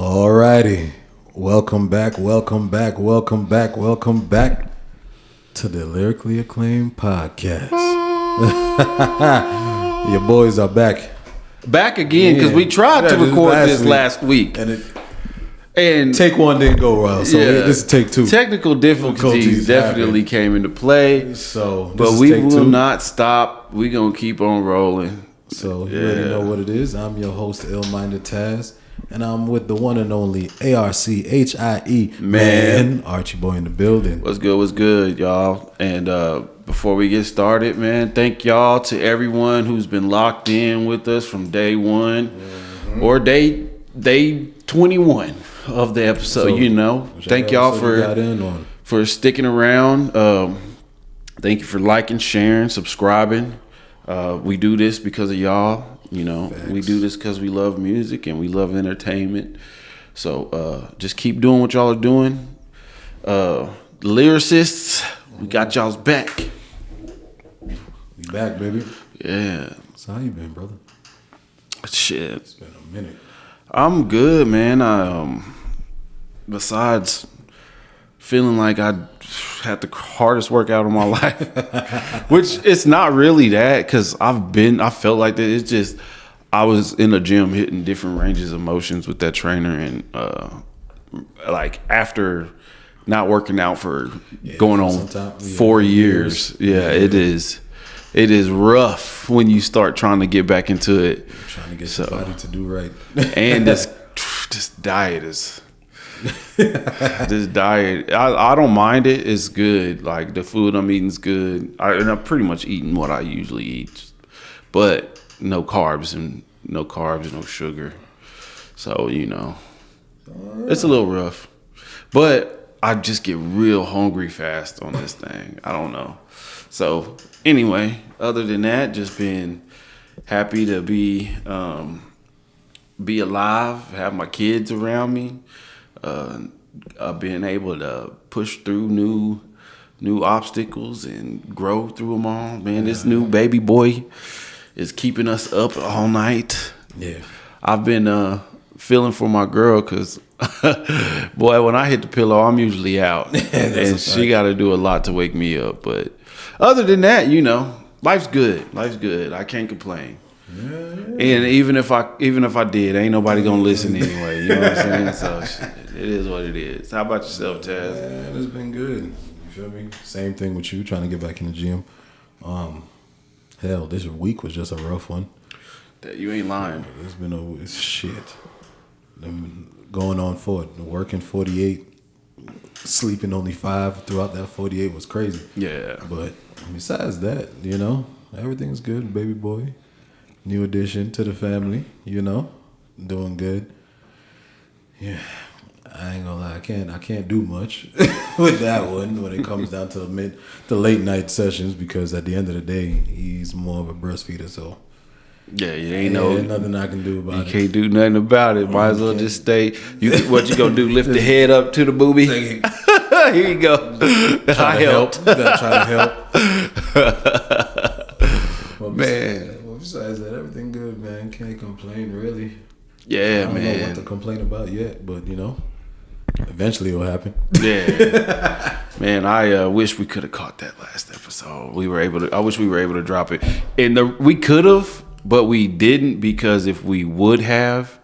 Alrighty, welcome back to the Lyrically Acclaimed Podcast. Your boys are back again because we tried to record this last week, and take one didn't go well, so this is take two. Technical difficulties definitely came into play, but we will not stop. We're gonna keep on rolling. So you already know what it is. I'm your host, ill-minded Tazz. And I'm with the one and only A.R.C.H.I.E. Man, Archie boy in the building. What's good, y'all? And before we get started, man, thank y'all to everyone who's been locked in with us from day one or day 21 of the episode. Thank y'all for sticking around. Thank you for liking, sharing, subscribing. We do this because of y'all. Facts. We do this because we love music and we love entertainment. So just keep doing what y'all are doing. Lyricists, we got y'all's back. We back, baby. Yeah. So how you been, brother? Shit. It's been a minute. I'm good, man. Besides feeling like I had the hardest workout of my life, which it's not really that, because I felt like that. It's just I was in the gym hitting different ranges of motions with that trainer, and like after not working out for going on 4 years, it is rough when you start trying to get back into it. You're trying to get your body to do right, and this diet is. This diet, I don't mind it. It's good. Like the food I'm eating is good. I'm pretty much eating what I usually eat, but no carbs and no sugar. So it's a little rough. But I just get real hungry fast on this thing. I don't know. So anyway, other than that, just being happy to be alive, have my kids around me. Being able to push through new obstacles and grow through them all. Man, this new baby boy is keeping us up all night. Yeah. I've been feeling for my girl because, boy, when I hit the pillow, I'm usually out. And she got to do a lot to wake me up. But other than that, life's good. I can't complain. Yeah. And even if I did, ain't nobody gonna listen anyway. You know what I'm saying? So it is what it is. How about yourself, Tazz? Man, it's been good. You feel me? Same thing with you, trying to get back in the gym. Hell, this week was just a rough one. You ain't lying. It's been shit. Going on for it. Working 48, sleeping only 5 throughout that 48 was crazy. Yeah. But besides that, everything's good, baby boy. New addition to the family, doing good. Yeah, I ain't gonna lie, I can't do much with that one when it comes down to the late night sessions, because at the end of the day, he's more of a breastfeeder. So ain't nothing I can do about it. You can't do nothing about it. Might as well just stay. What you gonna do? Lift the head up to the boobie? Here you go. I helped. Try to help. Well, man. Besides that, everything good, man. Can't complain, really. Yeah, I don't know what to complain about yet, but eventually it'll happen. Yeah, man. I wish we could have caught that last episode. I wish we were able to drop it, and we could have, but we didn't, because if we would have,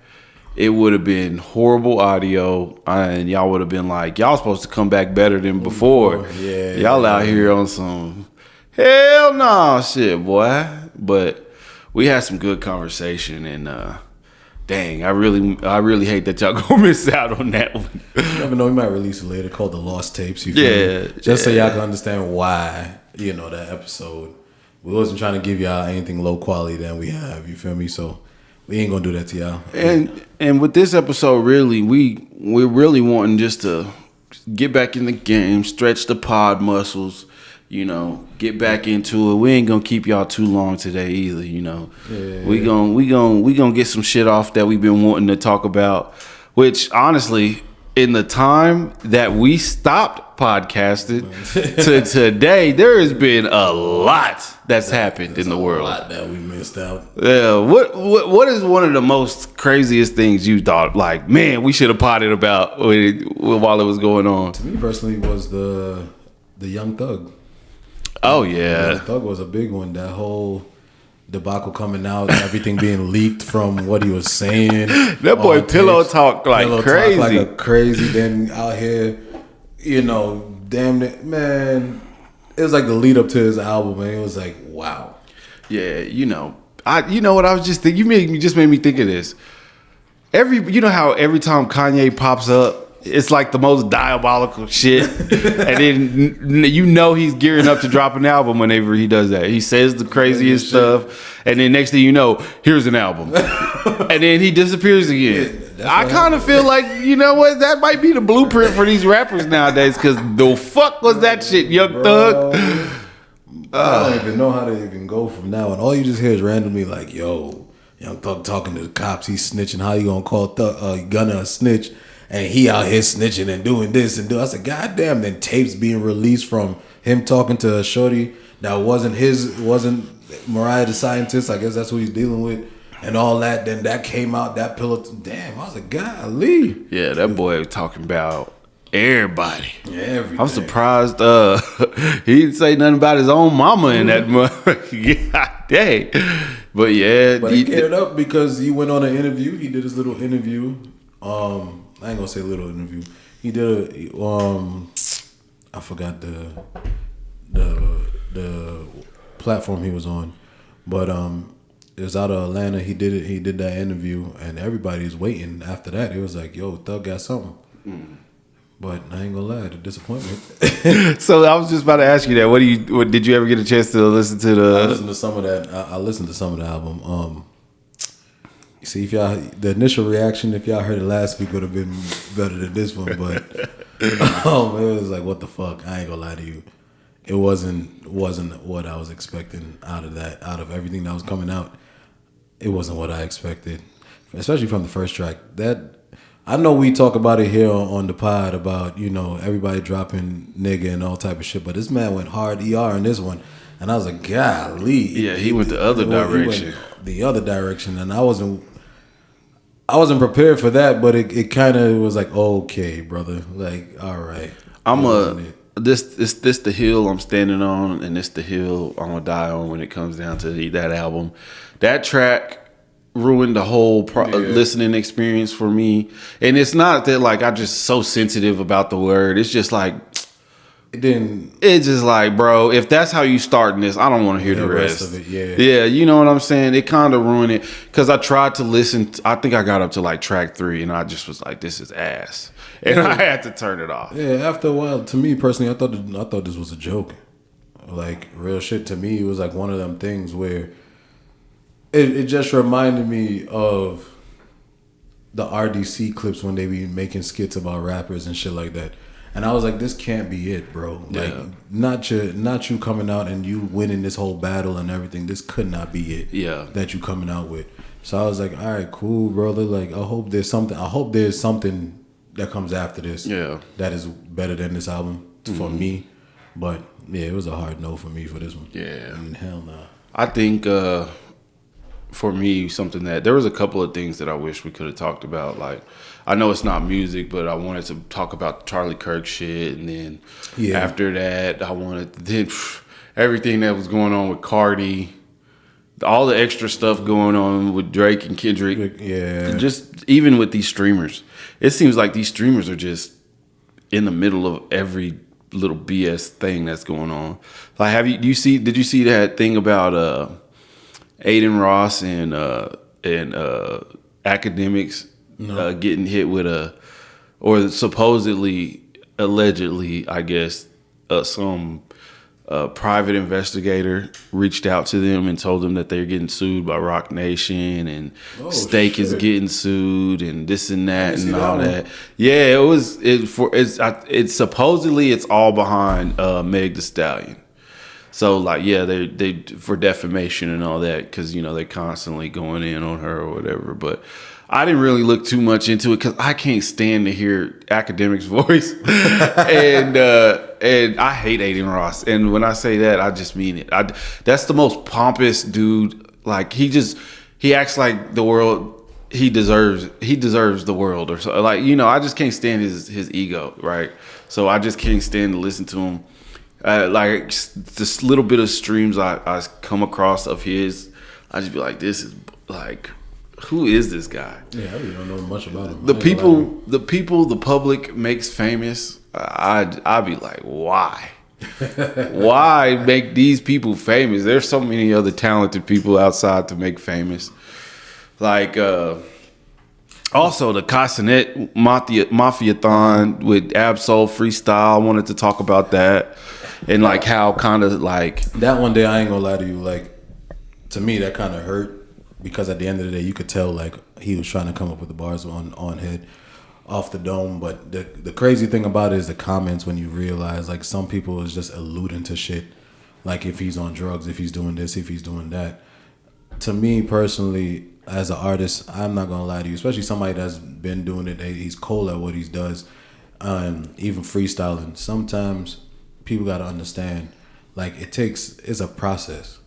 it would have been horrible audio, and y'all would have been like, y'all supposed to come back better than before. Yeah, y'all out here on some hell no shit, boy. But we had some good conversation, and dang, I really hate that y'all gonna miss out on that one. You never know, we might release it later, called the Lost Tapes. You feel me? Just so y'all can understand why, that episode. We wasn't trying to give y'all anything low quality than we have, you feel me? So we ain't gonna do that to y'all. And with this episode, really, we're really wanting just to get back in the game, stretch the pod muscles, get back into it. We ain't gonna keep y'all too long today either, We gonna get some shit off that we've been wanting to talk about, which honestly, in the time that we stopped podcasting to today, there has been a lot that's happened in the world. A lot that we missed out. Yeah. What is one of the most craziest things you thought, like, man, we should have potted about while it was going on? To me personally, was the Young Thug. Oh yeah, Young Thug was a big one. That whole debacle coming out, everything being leaked from what he was saying. That boy pillow talk like crazy. Talk like a crazy. Then out here, damn it, man. It was like the lead up to his album, and it was like, wow. Yeah, you know what I was just thinking. You just made me think of this. You know how every time Kanye pops up, it's like the most diabolical shit, and then he's gearing up to drop an album whenever he does that. He says the craziest stuff, and then next thing you know, here's an album, and then he disappears again. I kind of feel like, you know what, that might be the blueprint for these rappers nowadays. Because the fuck was that shit, Young Thug? I don't even know how to even go from now. And all you just hear is randomly like, yo, Young Thug talking to the cops. He's snitching. How you gonna call Gunna a snitch? And he out here snitching and doing this and doing. I said, God damn. Then tapes being released from him talking to a shorty that wasn't Mariah the Scientist. I guess that's what he's dealing with. And all that. Then that came out. That pillow. Damn. I was like, golly. Yeah, that boy was talking about everybody. Everything. I'm surprised he didn't say nothing about his own mama in that motherfucker. God dang. But yeah. But he cleared up because he went on an interview. He did his little interview. I ain't gonna say little interview. He did I forgot the platform he was on, but it was out of Atlanta. He did that interview, and everybody's waiting. After that, it was like, yo, Thug got something. But I ain't gonna lie, the disappointment. So I was just about to ask you that. What did you ever get a chance to listen to I listened to some of that. I listened to some of the album. See, if the initial reaction, if y'all heard it last week, would have been better than this one. But it was like, what the fuck? I ain't gonna lie to you. It wasn't what I was expecting out of everything that was coming out. It wasn't what I expected, especially from the first track. That I know we talk about it here on the pod about everybody dropping nigga and all type of shit, but this man went hard ER in this one, and I was like, golly. Yeah, he went the other direction. The other direction, and I wasn't prepared for that, but it kind of was like, okay, brother, like, all right. This the hill I'm standing on, and this the hill I'm gonna die on when it comes down to that album. That track ruined the whole listening experience for me, and it's not that like I'm just so sensitive about the word. It's just like it's just like, bro, if that's how you starting this, I don't want to hear the rest of it. Yeah, you know what I'm saying? It kind of ruined it because I tried to listen. I think I got up to like track 3, and I just was like, this is ass, and I had to turn it off. Yeah, after a while, to me personally, I thought this was a joke. Like, real shit. To me, it was like one of them things where it just reminded me of the RDC clips when they be making skits about rappers and shit like that. And I was like, this can't be it, bro. Like, not you coming out and you winning this whole battle and everything. This could not be it. Yeah, that you coming out with. So I was like, all right, cool, brother. Like, I hope there's something that comes after this. Yeah, that is better than this album for me. But yeah, it was a hard no for me for this one. Yeah, I mean, hell no. I think for me, something that there was a couple of things that I wish we could have talked about. Like, I know it's not music, but I wanted to talk about Charlie Kirk shit, and then after that, I wanted everything that was going on with Cardi, all the extra stuff going on with Drake and Kendrick. Yeah, just even with these streamers, it seems like these streamers are just in the middle of every little BS thing that's going on. Like, did you see that thing about Aiden Ross and academics getting hit with or supposedly, allegedly, I guess, some private investigator reached out to them and told them that they're getting sued by Rock Nation, and Steak is getting sued, and this and that and all that. Yeah, it's supposedly it's all behind Meg Thee Stallion. So like, yeah, they for defamation and all that, because they constantly going in on her or whatever. But I didn't really look too much into it because I can't stand to hear academics' voice, and I hate Aiden Ross. And when I say that, I just mean it. That's the most pompous dude. Like he acts like the world. He deserves the world or so. Like, I just can't stand his ego, right? So I just can't stand to listen to him. Like this little bit of streams I come across of his, I just be like, this is like, who is this guy? Yeah, I really don't know much about him. The people the public makes famous. I'd be like, why? Why make these people famous? There's so many other talented people outside to make famous. Like, also the Castanet Mafia-thon with Ab-Soul freestyle. I wanted to talk about that. And like how kind of like that one day, I ain't gonna lie to you, like to me that kind of hurt, because at the end of the day you could tell like he was trying to come up with the bars on head off the dome. But the crazy thing about it is the comments, when you realize like some people is just alluding to shit, like if he's on drugs, if he's doing this, if he's doing that. To me personally, as an artist, I'm not gonna lie to you, especially somebody that's been doing it, he's cold at what he does, even freestyling. Sometimes people gotta understand, like it's a process.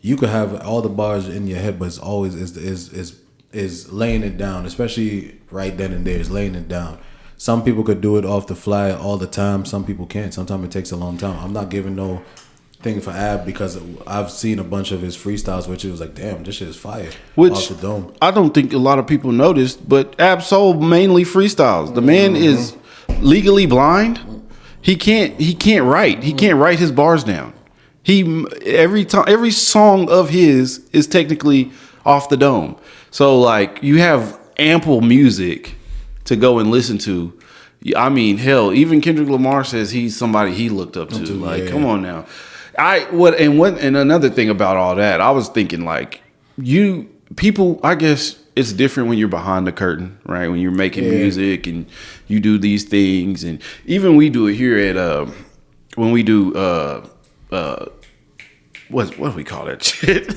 You could have all the bars in your head, but it's always is laying it down, especially right then and there. Is laying it down. Some people could do it off the fly all the time. Some people can't. Sometimes it takes a long time. I'm not giving no thing for Ab, because I've seen a bunch of his freestyles, which it was like, damn, this shit is fire. Which off the dome. I don't think a lot of people noticed, but Ab-Soul mainly freestyles. The man is legally blind. He can't write. He can't write his bars down. Every song of his is technically off the dome. So like you have ample music to go and listen to. I mean, hell, even Kendrick Lamar says he's somebody he looked up to. Like, come on now. And another thing about all that, I was thinking like people, I guess it's different when you're behind the curtain, right? When you're making music and you do these things, and even we do it here at when we do what do we call that shit?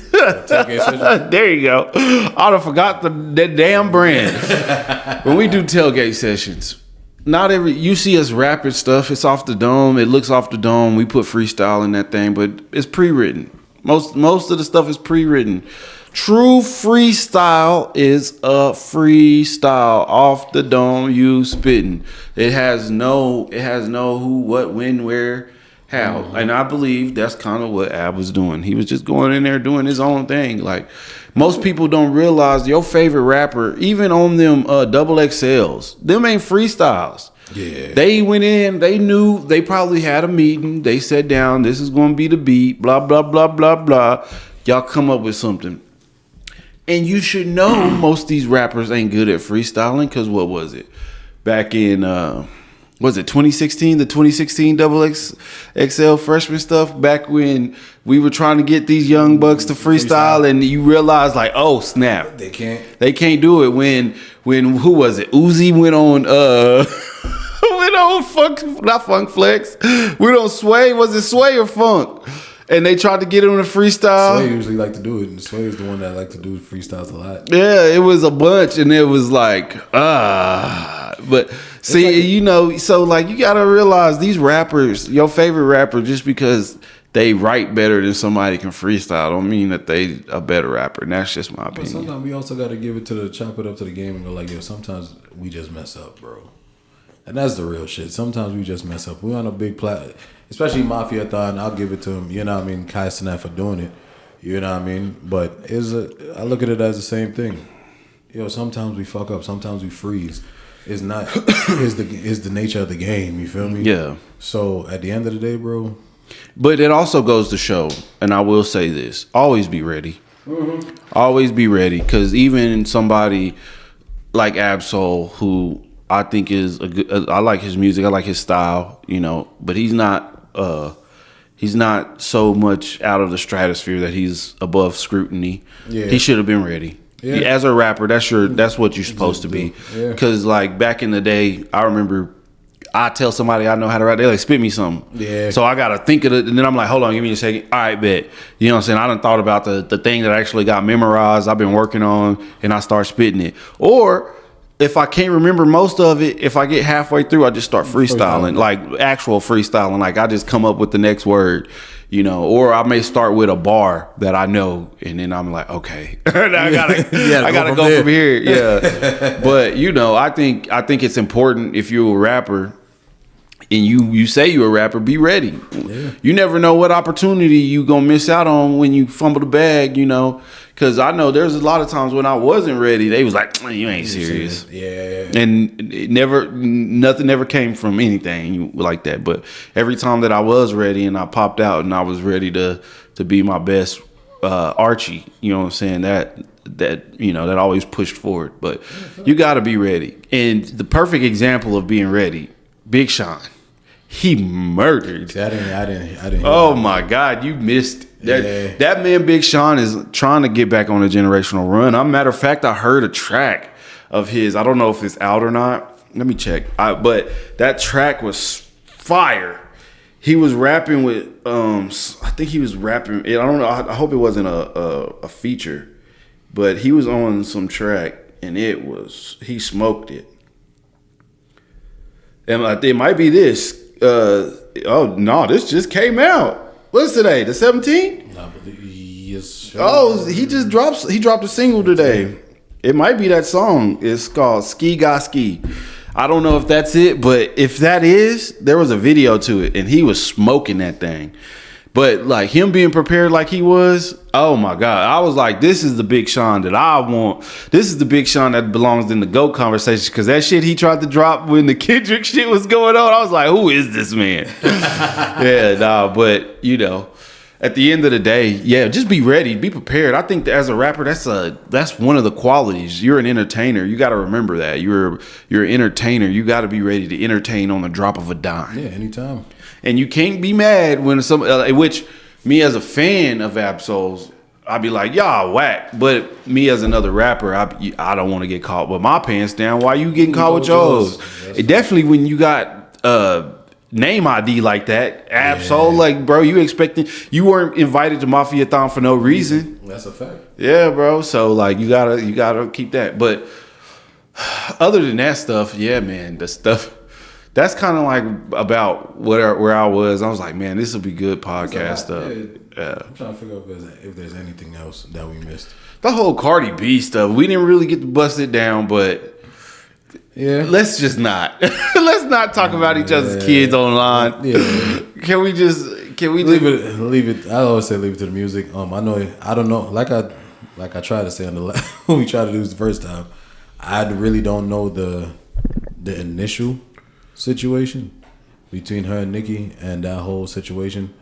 There you go. I done forgot that damn brand. When we do tailgate sessions, you see us rapping stuff, it's off the dome, it looks off the dome, we put freestyle in that thing, but it's pre-written. Most of the stuff is pre-written. True freestyle is a freestyle off the dome, you spitting. It has no who, what, when, where, how. Mm-hmm. And I believe that's kind of what Ab was doing. He was just going in there doing his own thing. Like, most people don't realize your favorite rapper, even on them double XLs, them ain't freestyles. Yeah. They went in, they knew, they probably had a meeting, they sat down, this is going to be the beat, blah, blah, blah, blah, blah. Y'all come up with something. And you should know most of these rappers ain't good at freestyling, because what was it? Back in, was it 2016? The 2016 double XL freshman stuff? Back when we were trying to get these young bucks to freestyle, and you realize like, oh snap, they can't do it. When who was it? Uzi went on Funk Flex. Went on Sway. Was it Sway or Funk? And they tried to get him to freestyle. Sway usually like to do it, and Sway is the one that like to do freestyles a lot. Yeah, it was a bunch, and it was like, but see, like, so like you gotta realize these rappers, your favorite rapper, just because they write better than somebody can freestyle, don't mean that they a better rapper. And that's just my opinion. But sometimes we also gotta chop it up to the game and go like, yo, sometimes we just mess up, bro. And that's the real shit. Sometimes we just mess up. We on a big platform. Especially Mafia-thon, I'll give it to him. You know what I mean? Kai Cenat for doing it. You know what I mean? But I look at it as the same thing. Yo, sometimes we fuck up. Sometimes we freeze. It's not. It's the nature of the game. You feel me? Yeah. So at the end of the day, bro. But it also goes to show, and I will say this: always be ready. Mm-hmm. Always be ready, because even somebody like Ab-Soul, who I think is a good. I like his music. I like his style. But he's not so much out of the stratosphere that he's above scrutiny. Yeah. He should have been ready. Yeah. As a rapper, that's what you're supposed to be. Because like back in the day, I remember I tell somebody I know how to rap, they like spit me something. Yeah. So I gotta think of it, and then I'm like, hold on, give me a second. All right, bet. You know what I'm saying? I done thought about the thing that I actually got memorized. I've been working on, and I start spitting it. Or if I can't remember most of it, if I get halfway through, I just start freestyling, like actual freestyling. Like I just come up with the next word. You know, or I may start with a bar that I know, and then I'm like, okay, I gotta go from here. Yeah, but you know, I think it's important if you're a rapper and you say you're a rapper, be ready. Yeah. You never know what opportunity you gonna miss out on when you fumble the bag. You know, because I know there's a lot of times when I wasn't ready, they was like, you ain't serious. Yeah. And nothing ever came from anything like that. But every time that I was ready and I popped out and I was ready to be my best, A.R.C.H.I.E, you know what I'm saying? That you know, that always pushed forward. But you got to be ready. And the perfect example of being ready, Big Sean. He murdered. See, I didn't. Oh my God, you missed that. Yeah. That man, Big Sean, is trying to get back on a generational run. Matter of fact, I heard a track of his. I don't know if it's out or not. Let me check. But that track was fire. He was rapping with. I think he was rapping. I don't know. I hope it wasn't a feature, but he was on some track and he smoked it. And it might be this. Oh no, this just came out. What's today? The 17th? I believe yes. Oh, he dropped a single today. It might be that song. It's called Ski Ga Ski. I don't know if that's it, but if that is, there was a video to it and he was smoking that thing. But like him being prepared like he was, oh my God. I was like, this is the Big Sean that I want. This is the Big Sean that belongs in the GOAT conversation. Cause that shit he tried to drop when the Kendrick shit was going on, I was like, who is this man? But you know, at the end of the day, yeah, just be ready, be prepared. I think that as a rapper, that's one of the qualities. You're an entertainer. You got to remember that. You're an entertainer. You got to be ready to entertain on the drop of a dime. Yeah, anytime. And you can't be mad when which me as a fan of Ab-Soul's, I'd be like, y'all whack. But me as another rapper, I don't want to get caught with my pants down. Why you getting caught with yours? Definitely when you got name ID like that, Ab-Soul, like bro, you weren't invited to Mafia-thon for no reason. That's a fact. Yeah, bro. So like you gotta keep that. But other than that stuff, yeah, man, the stuff. That's kind of like about where I was. I was like, man, this will be good podcast stuff. Yeah. I'm trying to figure out if there's anything else that we missed. The whole Cardi B stuff, we didn't really get to bust it down, but yeah, let's just not. Let's not talk about each other's kids online. Yeah. Can we just leave it? I always say leave it to the music. I don't know. Like I tried to say on the when we tried to do this the first time, I really don't know the initial situation between her and Nicki and that whole situation,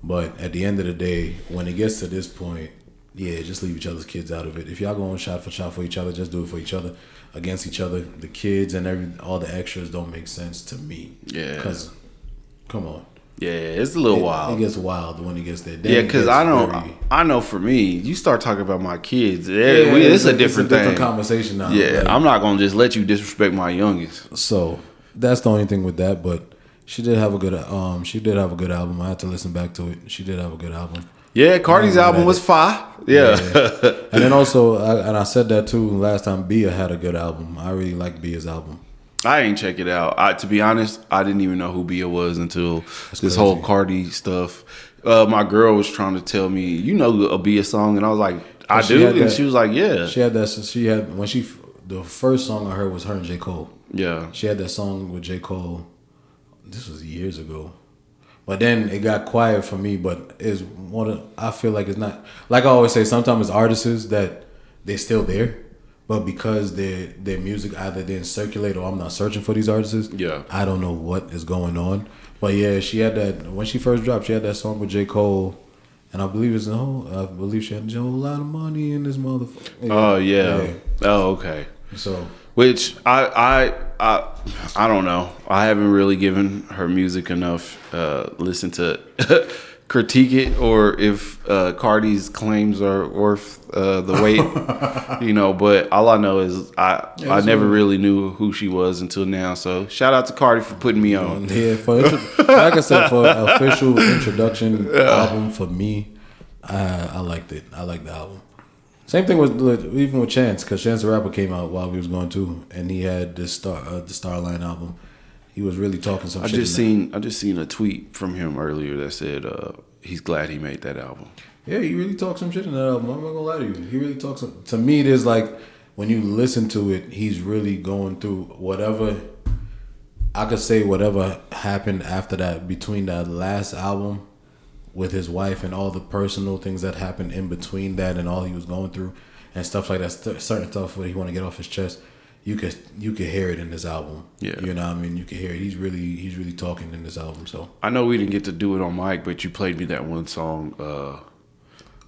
but at the end of the day, when it gets to this point, yeah, just leave each other's kids out of it. If y'all going shot for each other, just do it for each other, against each other. The kids and all the extras don't make sense to me. Yeah, because come on. Yeah, it's a little wild. It gets wild when it gets there. Yeah, because I know for me, you start talking about my kids, it's a different thing. Conversation now. Yeah, I'm not gonna just let you disrespect my youngest. So that's the only thing with that. But she did have a good album. I had to listen back to it. She did have a good album. Yeah, Cardi's album was fire. Yeah. And then also, I said that too last time. Bia had a good album. I really like Bia's album. I ain't check it out. To be honest, I didn't even know who Bia was until this whole Cardi stuff. My girl was trying to tell me, you know, a Bia song, and I was like, I do, and she was like, yeah. She had that. She had the first song I heard was her and J. Cole. Yeah. She had that song with J. Cole. This was years ago. But then it got quiet for me. But I feel like it's not, like I always say, sometimes it's artists that they're still there, but because their music either didn't circulate or I'm not searching for these artists. Yeah. I don't know what is going on. But yeah, she had that, when she first dropped, she had that song with J. Cole. And I believe she had a whole lot of money in this motherfucker. Oh, yeah. Oh, okay. So, which I I don't know. I haven't really given her music enough listen to critique it, or if Cardi's claims are worth the wait. But all I know is I never really knew who she was until now. So shout out to Cardi for putting me on. Yeah, like I said, for an official introduction album for me, I liked it. I liked the album. Same thing with even with Chance, because Chance the Rapper came out while we was going too, and he had the Starline album. He was really talking some shit. I just seen a tweet from him earlier that said he's glad he made that album. Yeah, he really talked some shit in that album. I'm not gonna lie to you. He really talks. To me, it is like when you listen to it, he's really going through whatever. I could say whatever happened after that, between that last album with his wife and all the personal things that happened in between that and all he was going through and stuff like that, certain stuff where he want to get off his chest. You could hear it in this album. Yeah, you know what I mean. You can hear it. He's really talking in this album. So I know we didn't get to do it on mic, but you played me that one song.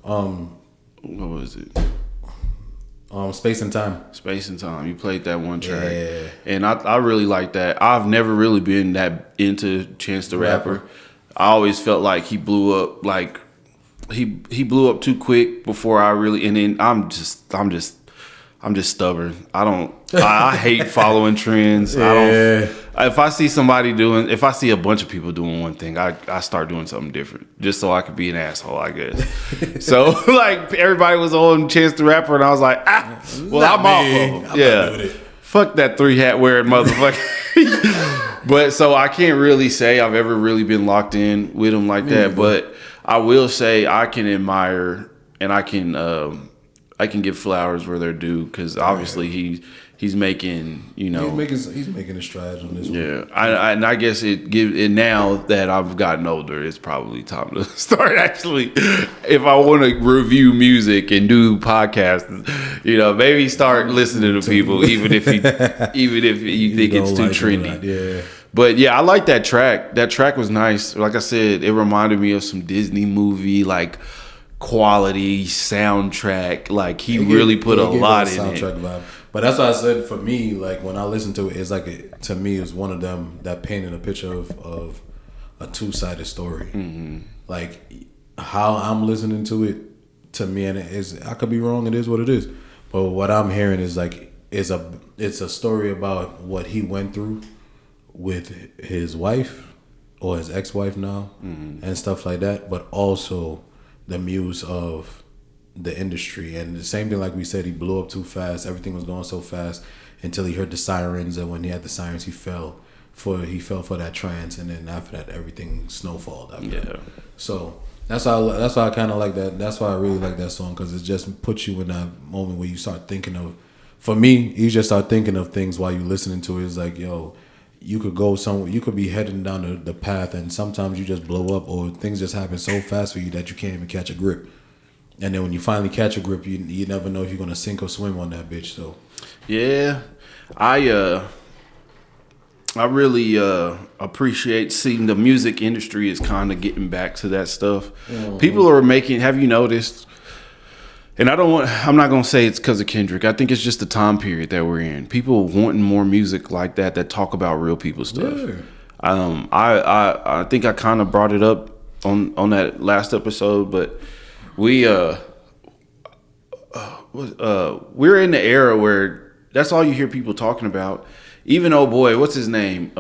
What was it? Space and Time. Space and Time. You played that one track. Yeah. And I really like that. I've never really been that into Chance the Rapper. I always felt like he blew up, like he blew up too quick before I really, and then I'm just stubborn. I hate following trends. Yeah. If I see a bunch of people doing one thing, I start doing something different just so I could be an asshole, I guess. So like everybody was on Chance the Rapper, and I was like, I'm off of them. Yeah, fuck that 3-hat wearing motherfucker. But so I can't really say I've ever really been locked in with him like that. But I will say I can admire and I can give flowers where they're due, because obviously he's making, he's making his strides on this one. Yeah, I guess it now that I've gotten older, it's probably time to start actually, if I want to review music and do podcasts, maybe start listening to people, even if you think it's too trendy. Yeah. But yeah, I like that track. That track was nice. Like I said, it reminded me of some Disney movie, like quality soundtrack. Like he really put a lot in it. Vibe. But that's why I said, for me, like when I listen to it, it's like to me it's one of them that painted a picture of a two-sided story. Mm-hmm. Like how I'm listening to it, to me, and I could be wrong. It is what it is. But what I'm hearing is like it's a story about what he went through with his wife or his ex-wife now, and stuff like that. But also the muse of the industry, and the same thing, like we said, he blew up too fast. Everything was going so fast until he heard the sirens, and when he had the sirens, he fell for that trance, and then after that, everything snowfalled. So that's why I kind of like that. That's why I really like that song, because it just puts you in that moment where you start thinking of. For me, you just start thinking of things while you're listening to it. It's like, yo, you could go somewhere, you could be heading down the path, and sometimes you just blow up, or things just happen so fast for you that you can't even catch a grip. And then when you finally catch a grip, you never know if you're gonna sink or swim on that bitch. So yeah, I really appreciate seeing the music industry is kind of getting back to that stuff. Mm-hmm. People are making. Have you noticed? And I'm not gonna say it's because of Kendrick. I think it's just the time period that we're in. People wanting more music like that talk about real people stuff. Yeah. I think I kind of brought it up on that last episode, but we're in the era where that's all you hear people talking about. Even old boy, what's his name? He's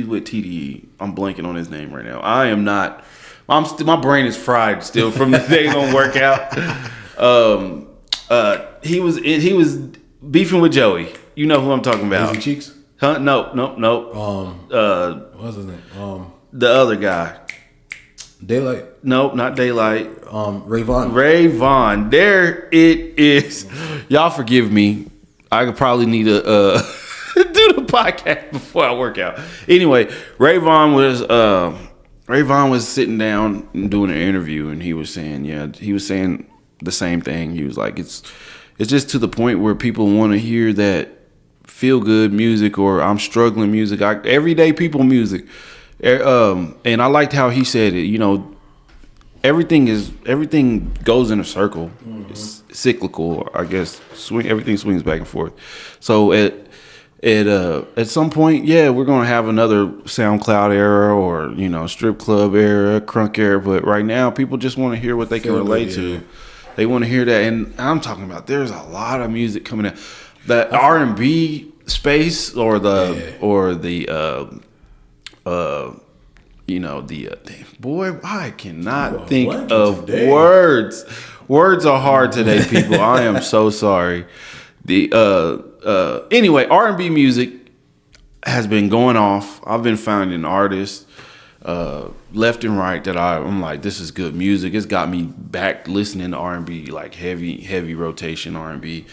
with TDE. I'm blanking on his name right now. I am not. My brain is fried still from the days on workout. He was beefing with Joey. You know who I'm talking about? Easy Cheeks? Huh? No. What's his name? The other guy. Daylight? No, not Daylight. Ray Vaughn. Ray Vaughn. There it is. Y'all forgive me. I could probably need to do the podcast before I work out. Anyway, Ray Vaughn was sitting down and doing an interview, and he was saying the same thing. He was like, it's just to the point where people want to hear that feel good music, or I'm struggling music, everyday people music. And I liked how he said it. everything goes in a circle. It's cyclical, I guess. Everything swings back and forth. So at some point, yeah, we're gonna have another SoundCloud era or strip club era, crunk era. But right now, people just want to hear what they can relate to. They want to hear that, and I'm talking about. There's a lot of music coming out. The R&B space or the boy, I cannot think of words. Words are hard today, people. I am so sorry. Anyway, R&B music has been going off. I've been finding artists left and right that I'm like, this is good music. It's got me back listening to R&B, like heavy rotation R&B.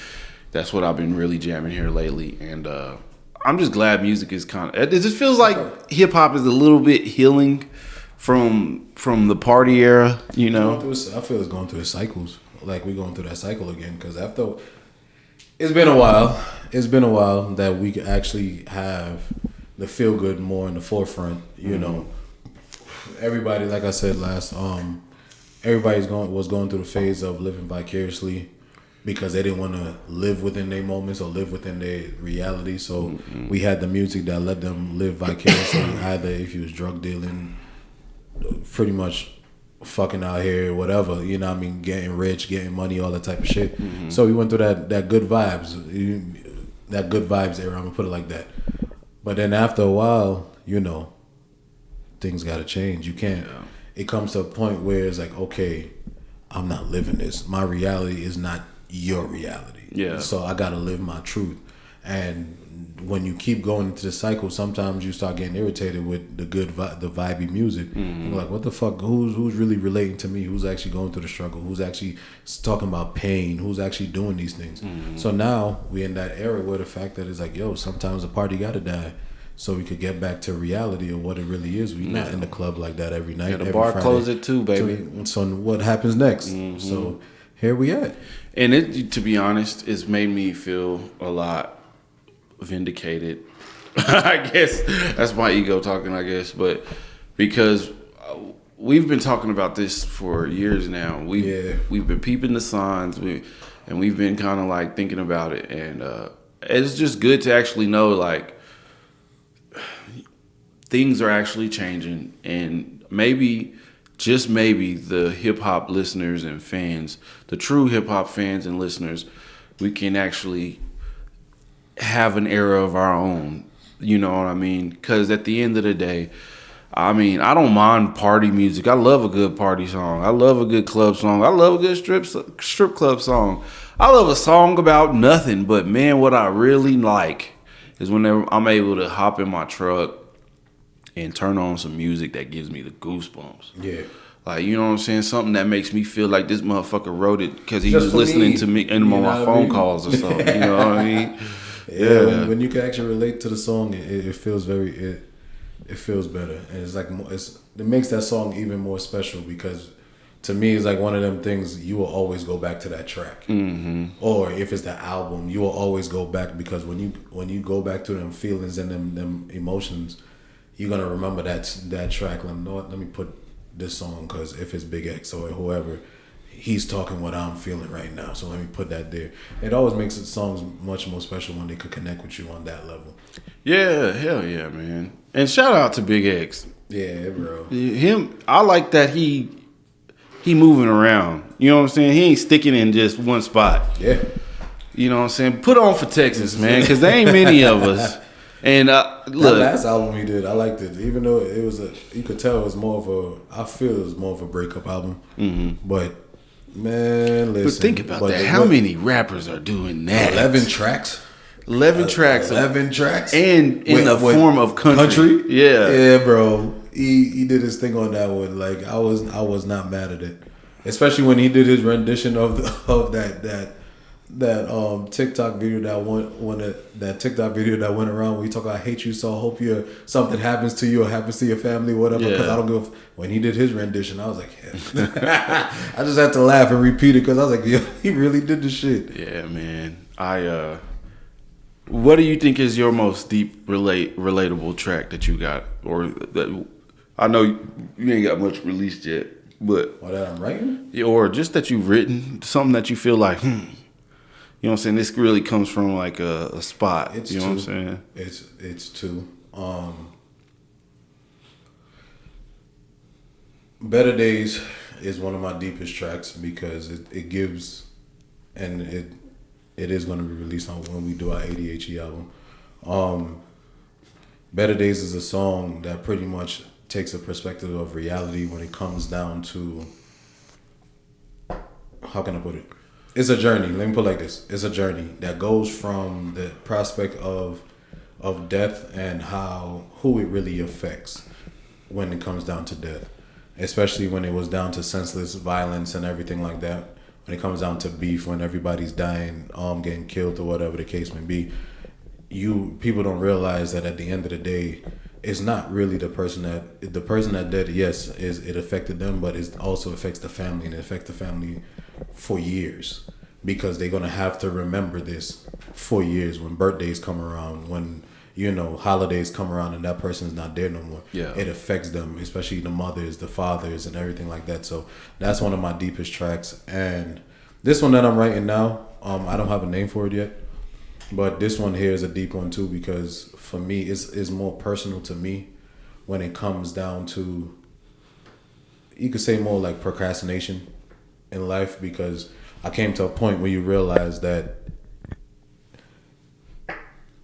That's what I've been really jamming here lately, and I'm just glad music is kind of. It just feels like hip hop is a little bit healing from the party era. I feel it's going through its cycles. Like we're going through that cycle again because after it's been a while. It's been a while that we could actually have the feel good more in the forefront. Everybody, like I said last, was going through the phase of living vicariously. Because they didn't want to live within their moments or live within their reality. So we had the music that let them live vicariously. Either if you was drug dealing, pretty much fucking out here, whatever, getting rich, getting money, all that type of shit. So we went through that good vibes, that good vibes era, I'm going to put it like that. But then after a while, things got to change. You can't, it comes to a point where it's like, okay, I'm not living this. My reality is not your reality. Yeah. So I gotta live my truth. And when you keep going into the cycle, sometimes you start getting irritated with the vibey music. You're like, what the fuck? Who's really relating to me? Who's actually going through the struggle? Who's actually talking about pain? Who's actually doing these things? So now we in that era where the fact that it's like, yo, sometimes the party gotta die. So we could get back to reality of what it really is. We're not in the club like that every night. Yeah, the every bar Friday. closed at 2, baby. So what happens next? So here we at. And it, to be honest, it's made me feel a lot vindicated. I guess that's my ego talking, I guess. But because we've been talking about this for years now. We've been peeping the signs. And we've been kind of like thinking about it. And it's just good to actually know like things are actually changing. And maybe, just maybe, the hip-hop listeners and fans, the true hip-hop fans and listeners, we can actually have an era of our own. You know what I mean? Because at the end of the day, I don't mind party music. I love a good party song. I love a good club song. I love a good strip club song. I love a song about nothing. But, man, what I really like is whenever I'm able to hop in my truck and turn on some music that gives me the goosebumps. Yeah. Like, you know what I'm saying? Something that makes me feel like this motherfucker wrote it because he was listening to me in on my phone calls or something. You know what I mean? Yeah. When you can actually relate to the song, it feels it feels better. And it's like, it makes that song even more special because to me, it's like one of them things you will always go back to that track. Or if it's the album, you will always go back because when you go back to them feelings and them emotions, you're gonna remember that track. Let me put this song because if it's Big X or whoever, he's talking what I'm feeling right now. So let me put that there. It always makes the songs much more special when they could connect with you on that level. Yeah, hell yeah, man. And shout out to Big X. Yeah, bro. Him, I like that he moving around. You know what I'm saying? He ain't sticking in just one spot. Yeah. You know what I'm saying? Put on for Texas, man, because there ain't many of us. And look, that last album he did, I liked it. Even though it was you could tell it was more of I feel it was more of a breakup album. But man, listen. But think about that. How many rappers are doing that? 11 tracks. 11 tracks. 11 tracks. And in the form of country. Yeah. Yeah, bro. He did his thing on that one. Like I was not mad at it. Especially when he did his rendition of that TikTok video that TikTok video that went around where he talk I hate you so I hope something happens to you or happens to your family whatever because I don't give when he did his rendition I was like I just had to laugh and repeat it because I was like yo, he really did the shit. Yeah, man. What do you think is your most deep relatable track that you got or that I know you ain't got much released yet But Or that I'm writing? or just that you've written something that you feel like, you know what I'm saying? This really comes from like a spot. It's you know two. what I'm saying? It's two. Better Days is one of my deepest tracks because it gives, and it is going to be released on when we do our A.R.C.H.I.E album. Better Days is a song that pretty much takes a perspective of reality when it comes down to, how can I put it? It's a journey. Let me put it like this. It's a journey that goes from the prospect of death and who it really affects when it comes down to death. Especially when it was down to senseless violence and everything like that. When it comes down to beef, when everybody's dying, getting killed or whatever the case may be. People don't realize that at the end of the day, it's not really the person that did. Yes, it affected them, but it also affects the family, and it affects the family for years, because they're gonna have to remember this for years when birthdays come around, when holidays come around, and that person's not there no more. Yeah, it affects them, especially the mothers, the fathers, and everything like that. So that's one of my deepest tracks, and this one that I'm writing now, I don't have a name for it yet. But this one here is a deep one too, because for me, it's more personal to me when it comes down to, you could say more like procrastination in life, because I came to a point where you realize that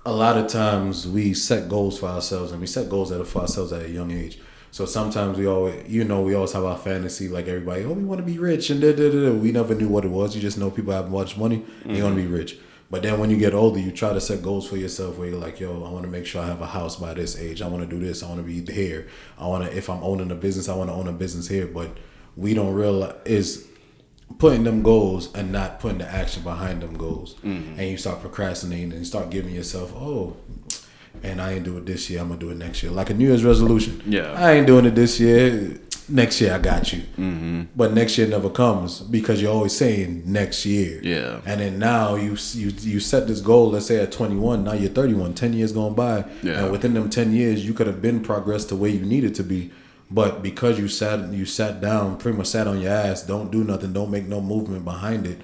a lot of times we set goals for ourselves, and we set goals for ourselves at a young age. So sometimes we always have our fantasy, like everybody, we want to be rich, and we never knew what it was. You just know people have much money, and you want to be rich. But then when you get older, you try to set goals for yourself where you're like, I want to make sure I have a house by this age. I want to do this. I want to be here. If I'm owning a business, I want to own a business here. But we don't realize is putting them goals and not putting the action behind them goals. And you start procrastinating and you start giving yourself, and I ain't do it this year, I'm going to do it next year. Like a New Year's resolution. Yeah. I ain't doing it this year. Next year I got you. But next year never comes because you're always saying next year. Yeah. And then now you set this goal, let's say at 21, now you're 31, 10 years gone by. Yeah. And within them 10 years, you could have been progressed to where you needed to be. But because you sat down, pretty much sat on your ass, don't do nothing, don't make no movement behind it.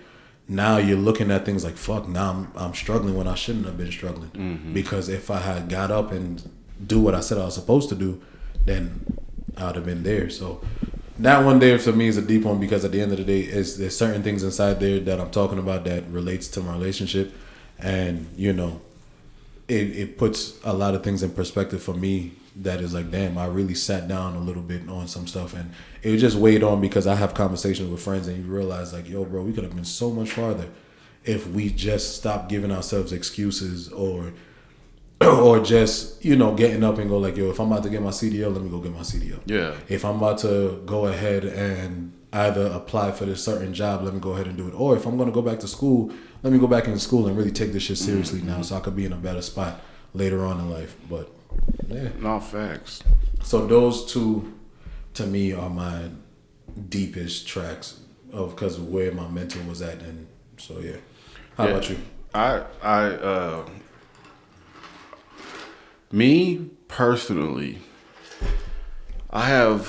Now you're looking at things like, fuck, now I'm struggling when I shouldn't have been struggling. Because if I had got up and do what I said I was supposed to do, then I would have been there. So that one there for me is a deep one, because at the end of the day, there's certain things inside there that I'm talking about that relates to my relationship. And, it puts a lot of things in perspective for me that is like, damn, I really sat down a little bit on some stuff, and it just weighed on, because I have conversations with friends and you realize like, yo, bro, we could have been so much farther if we just stopped giving ourselves excuses or just, getting up and go like, yo, if I'm about to get my CDL, let me go get my CDL. Yeah. If I'm about to go ahead and either apply for this certain job, let me go ahead and do it. Or if I'm going to go back to school, let me go back into school and really take this shit seriously now, so I could be in a better spot later on in life. But yeah. No, facts. So those two, to me, are my deepest tracks because of where my mental was at. And so, yeah. How about you? Me personally, I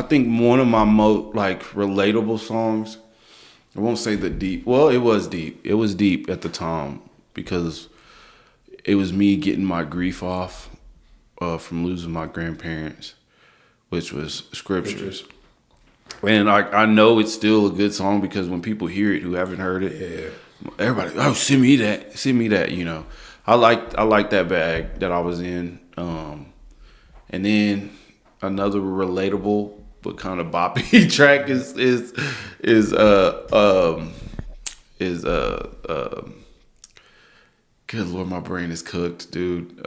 think one of my most relatable songs, I won't say the deep. Well, it was deep. It was deep at the time because it was me getting my grief off from losing my grandparents, which was Scriptures. And I know it's still a good song because when people hear it who haven't heard it, everybody, send me that, I like that bag that I was in. And then another relatable but kind of boppy track is good Lord, my brain is cooked, dude.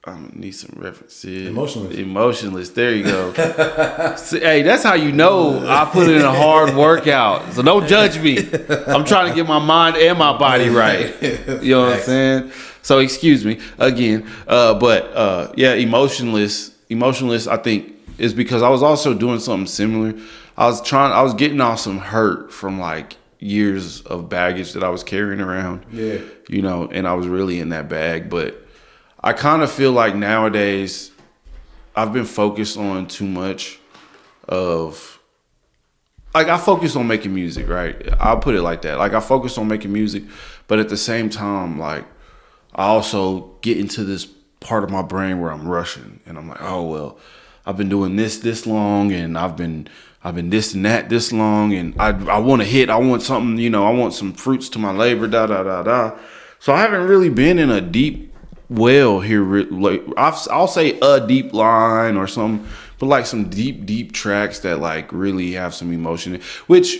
I'm gonna need some references. Emotionless. There you go. Hey, that's how you know I put in a hard workout. So don't judge me. I'm trying to get my mind and my body right. You know what I'm saying? So excuse me again. But Emotionless. Emotionless, I think, is because I was also doing something similar. I was getting off some hurt from years of baggage that I was carrying around. Yeah. And I was really in that bag, but I kind of feel like nowadays I've been focused on too much of like I focus on making music, right? I'll put it like that. Like I focus on making music, but at the same time, like I also get into this part of my brain where I'm rushing, and I'm like, oh well, I've been doing this long, and I've been this and that this long, and I want to hit, I want something, I want some fruits to my labor, da da da da. So I haven't really been in a deep well here. Like I'll say a deep line or something, but like some deep tracks that like really have some emotion. Which,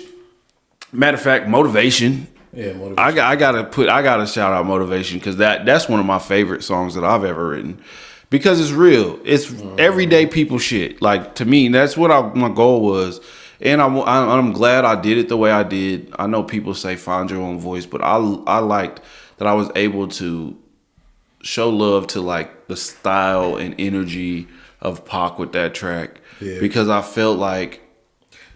matter of fact, motivation. Yeah, motivation. I gotta shout out motivation because that's one of my favorite songs that I've ever written because it's real. It's everyday people shit. Like to me, that's what my goal was, and I'm glad I did it the way I did. I know people say find your own voice, but I liked that I was able to show love to like the style and energy of Pac with that track because I felt like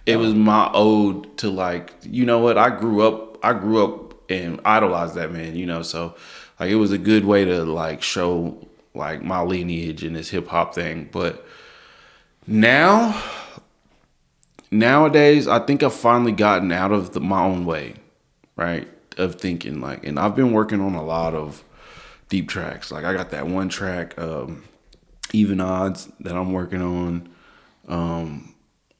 it was my ode to like, you know what, I grew up and idolized that man, so like it was a good way to like show like my lineage in this hip hop thing. But nowadays I think I've finally gotten out of my own way, right? Of thinking like, and I've been working on a lot of deep tracks. Like I got that one track, Even Odds, that I'm working on.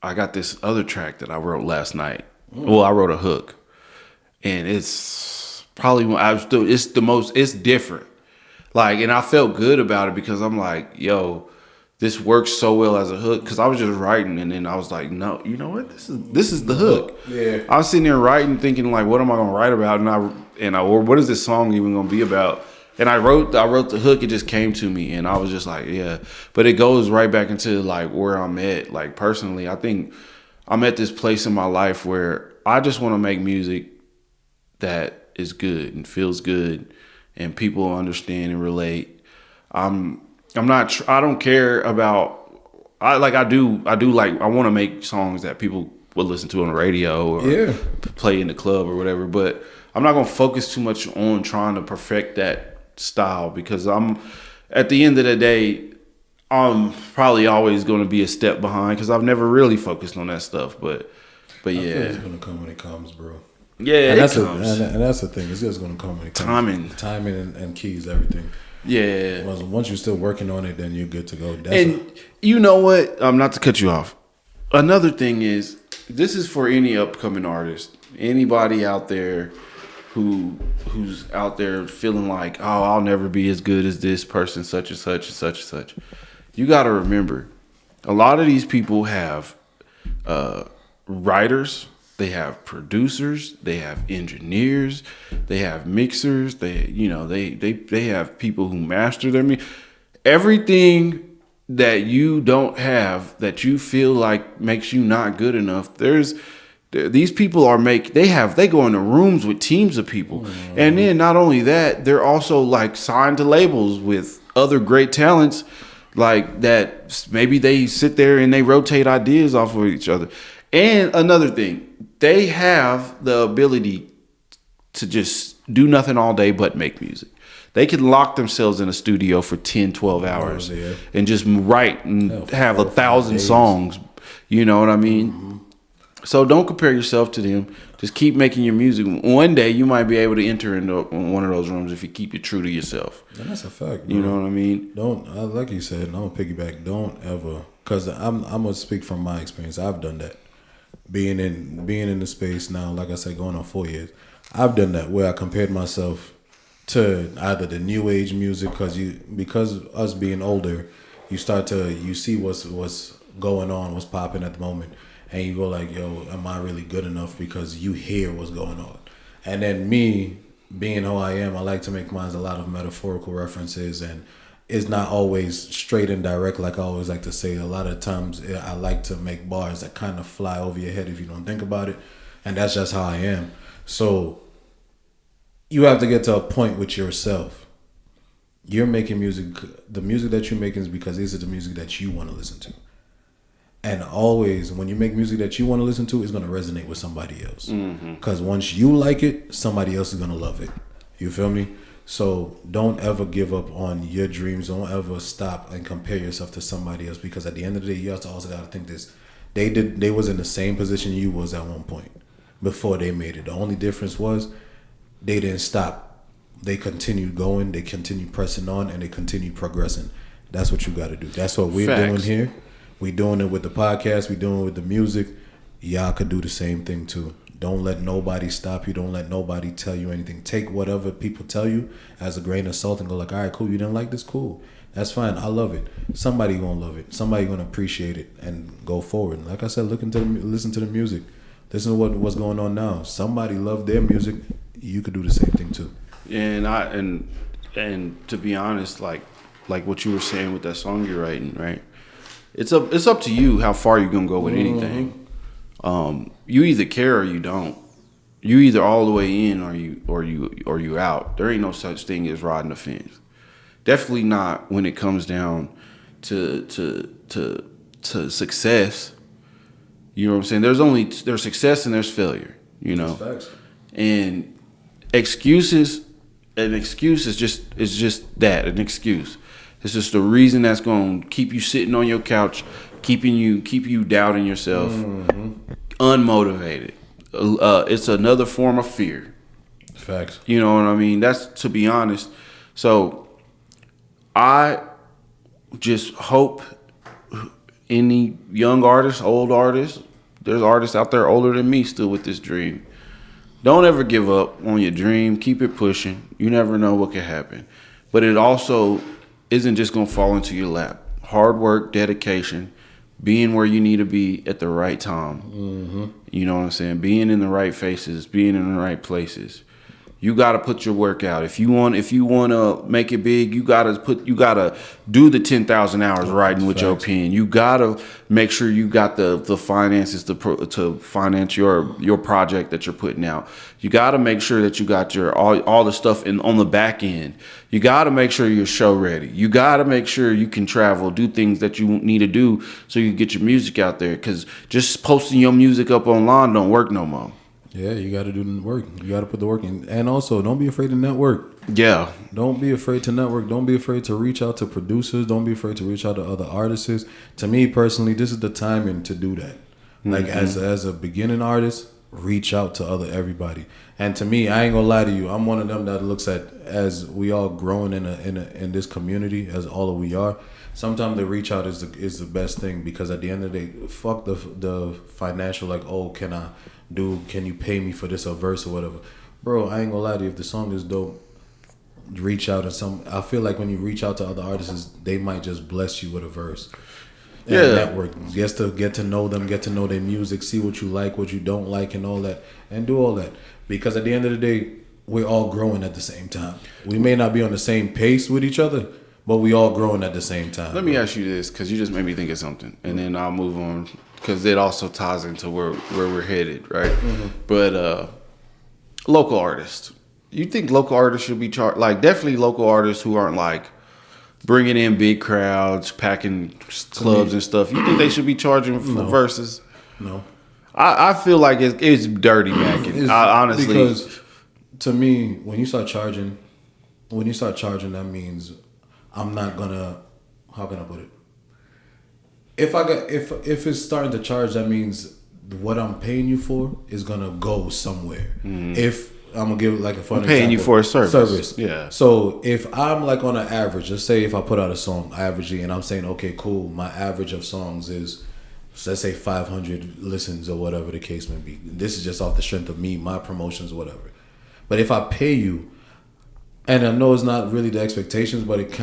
I got this other track that I wrote last night. Well, I wrote a hook, and it's probably it's different. Like, and I felt good about it because I'm like, yo, this works so well as a hook. Because I was just writing, and then I was like, no, you know what? This is the hook. Yeah. I was sitting there writing, thinking like, what am I gonna write about? Or what is this song even gonna be about? And I wrote the hook. It just came to me, and I was just like, yeah. But it goes right back into like where I'm at. Like personally, I think I'm at this place in my life where I just want to make music that is good and feels good, and people understand and relate. I'm not. I don't care about. I do like. I want to make songs that people will listen to on the radio or play in the club or whatever. But I'm not gonna focus too much on trying to perfect that style because at the end of the day, I'm probably always going to be a step behind because I've never really focused on that stuff. But yeah, it's gonna come when it comes, bro. Yeah, and it comes. And that's the thing. It's just gonna come when it comes. Timing and keys, everything. Yeah. Once you're still working on it, then you're good to go. You know what? Not to cut you off. Another thing is, this is for any upcoming artist, anybody out there who's out there feeling like, oh, I'll never be as good as this person, such and such and such and such. You got to remember, a lot of these people have writers, they have producers, they have engineers, they have mixers, they have people who master their music. Everything that you don't have, that you feel like makes you not good enough, these people they go into rooms with teams of people. And then not only that, they're also like signed to labels with other great talents like that. Maybe they sit there and they rotate ideas off of each other. And another thing, they have the ability to just do nothing all day but make music. They can lock themselves in a studio for 10, 12 hours and just write and have 1,000 songs. You know what I mean? Mm-hmm. So don't compare yourself to them. Just keep making your music. One day you might be able to enter into one of those rooms if you keep it true to yourself. And that's a fact, bro. You know what I mean? Like you said, and I'm gonna piggyback. Don't ever, because I'm gonna speak from my experience. I've done that. Being in the space now, like I said, going on 4 years, I've done that where I compared myself to either the new age music because us being older, you see what's going on, what's popping at the moment. And you go like, yo, am I really good enough? Because you hear what's going on. And then me, being who I am, I like to make mine a lot of metaphorical references. And it's not always straight and direct like I always like to say. A lot of times I like to make bars that kind of fly over your head if you don't think about it. And that's just how I am. So you have to get to a point with yourself. You're making music. The music that you're making is because this is the music that you want to listen to. And always, when you make music that you want to listen to, it's going to resonate with somebody else. Because once you like it, somebody else is going to love it. You feel me? So don't ever give up on your dreams. Don't ever stop and compare yourself to somebody else, because at the end of the day, you also got to think this. They was in the same position you was at one point before they made it. The only difference was they didn't stop. They continued going, they continued pressing on, and they continued progressing. That's what you got to do. That's what we're doing here. We doing it with the podcast. We doing it with the music. Y'all could do the same thing too. Don't let nobody stop you. Don't let nobody tell you anything. Take whatever people tell you as a grain of salt and go like, all right, cool. You didn't like this? Cool. That's fine. I love it. Somebody gonna love it. Somebody gonna appreciate it and go forward. Like I said, listen to the music. Listen to what's going on now. Somebody loved their music. You could do the same thing too. And to be honest, like what you were saying with that song you're writing, right? It's up to you how far you're gonna go with anything. You either care or you don't. You either all the way in or you out. There ain't no such thing as riding the fence. Definitely not when it comes down to success. You know what I'm saying? There's success and there's failure. You know, That's facts. And excuses. An excuse is just that, an excuse. It's just a reason that's going to keep you sitting on your couch, keep you doubting yourself, unmotivated. It's another form of fear. Facts. You know what I mean? That's, to be honest. So I just hope any young artists, old artists, there's artists out there older than me still with this dream. Don't ever give up on your dream. Keep it pushing. You never know what could happen. But it also isn't just going to fall into your lap. Hard work, dedication, being where you need to be at the right time. You know what I'm saying? Being in the right faces, being in the right places. You got to put your work out. If you want to make it big, you got to do the 10,000 hours writing with your pen. You got to make sure you got the finances to finance your project that you're putting out. You got to make sure that you got your all the stuff on the back end. You got to make sure you're show ready. You got to make sure you can travel, do things that you need to do so you can get your music out there, cuz just posting your music up online don't work no more. Yeah, you got to do the work. You got to put the work in. And also, don't be afraid to network. Yeah. Don't be afraid to network. Don't be afraid to reach out to producers. Don't be afraid to reach out to other artists. To me personally, this is the timing to do that. Like as a beginning artist, reach out to everybody. And to me, I ain't gonna lie to you, I'm one of them that looks at, as we all growing in this community, as all of we are. Sometimes the reach out is the best thing, because at the end of the day, fuck the financial, like, oh, can you pay me for this, a verse or whatever. Bro, I ain't gonna lie to you, if the song is dope, reach out to I feel like when you reach out to other artists, they might just bless you with a verse. And network, just to get to know them, get to know their music, see what you like, what you don't like, and all that, and do all that. Because at the end of the day, we're all growing at the same time. We may not be on the same pace with each other, but we all growing at the same time. Let me ask you this, because you just made me think of something, and then I'll move on, because it also ties into where we're headed, right? But local artists. You think local artists should be charged? Like, definitely local artists who aren't like bringing in big crowds, packing clubs and stuff. You think they should be charging for verses? No. I feel like it's dirty macking. Honestly, because to me, when you start charging, that means I'm not gonna. How can I put it? If it's starting to charge, that means what I'm paying you for is gonna go somewhere. If I'm gonna give it like a fun example. Paying you for a service. Yeah. So if I'm like on an average, let's say if I put out a song averagely, and I'm saying, okay, cool, my average of songs is, let's say 500 listens or whatever the case may be. This is just off the strength of me, my promotions, whatever. But if I pay you, and I know it's not really the expectations, but it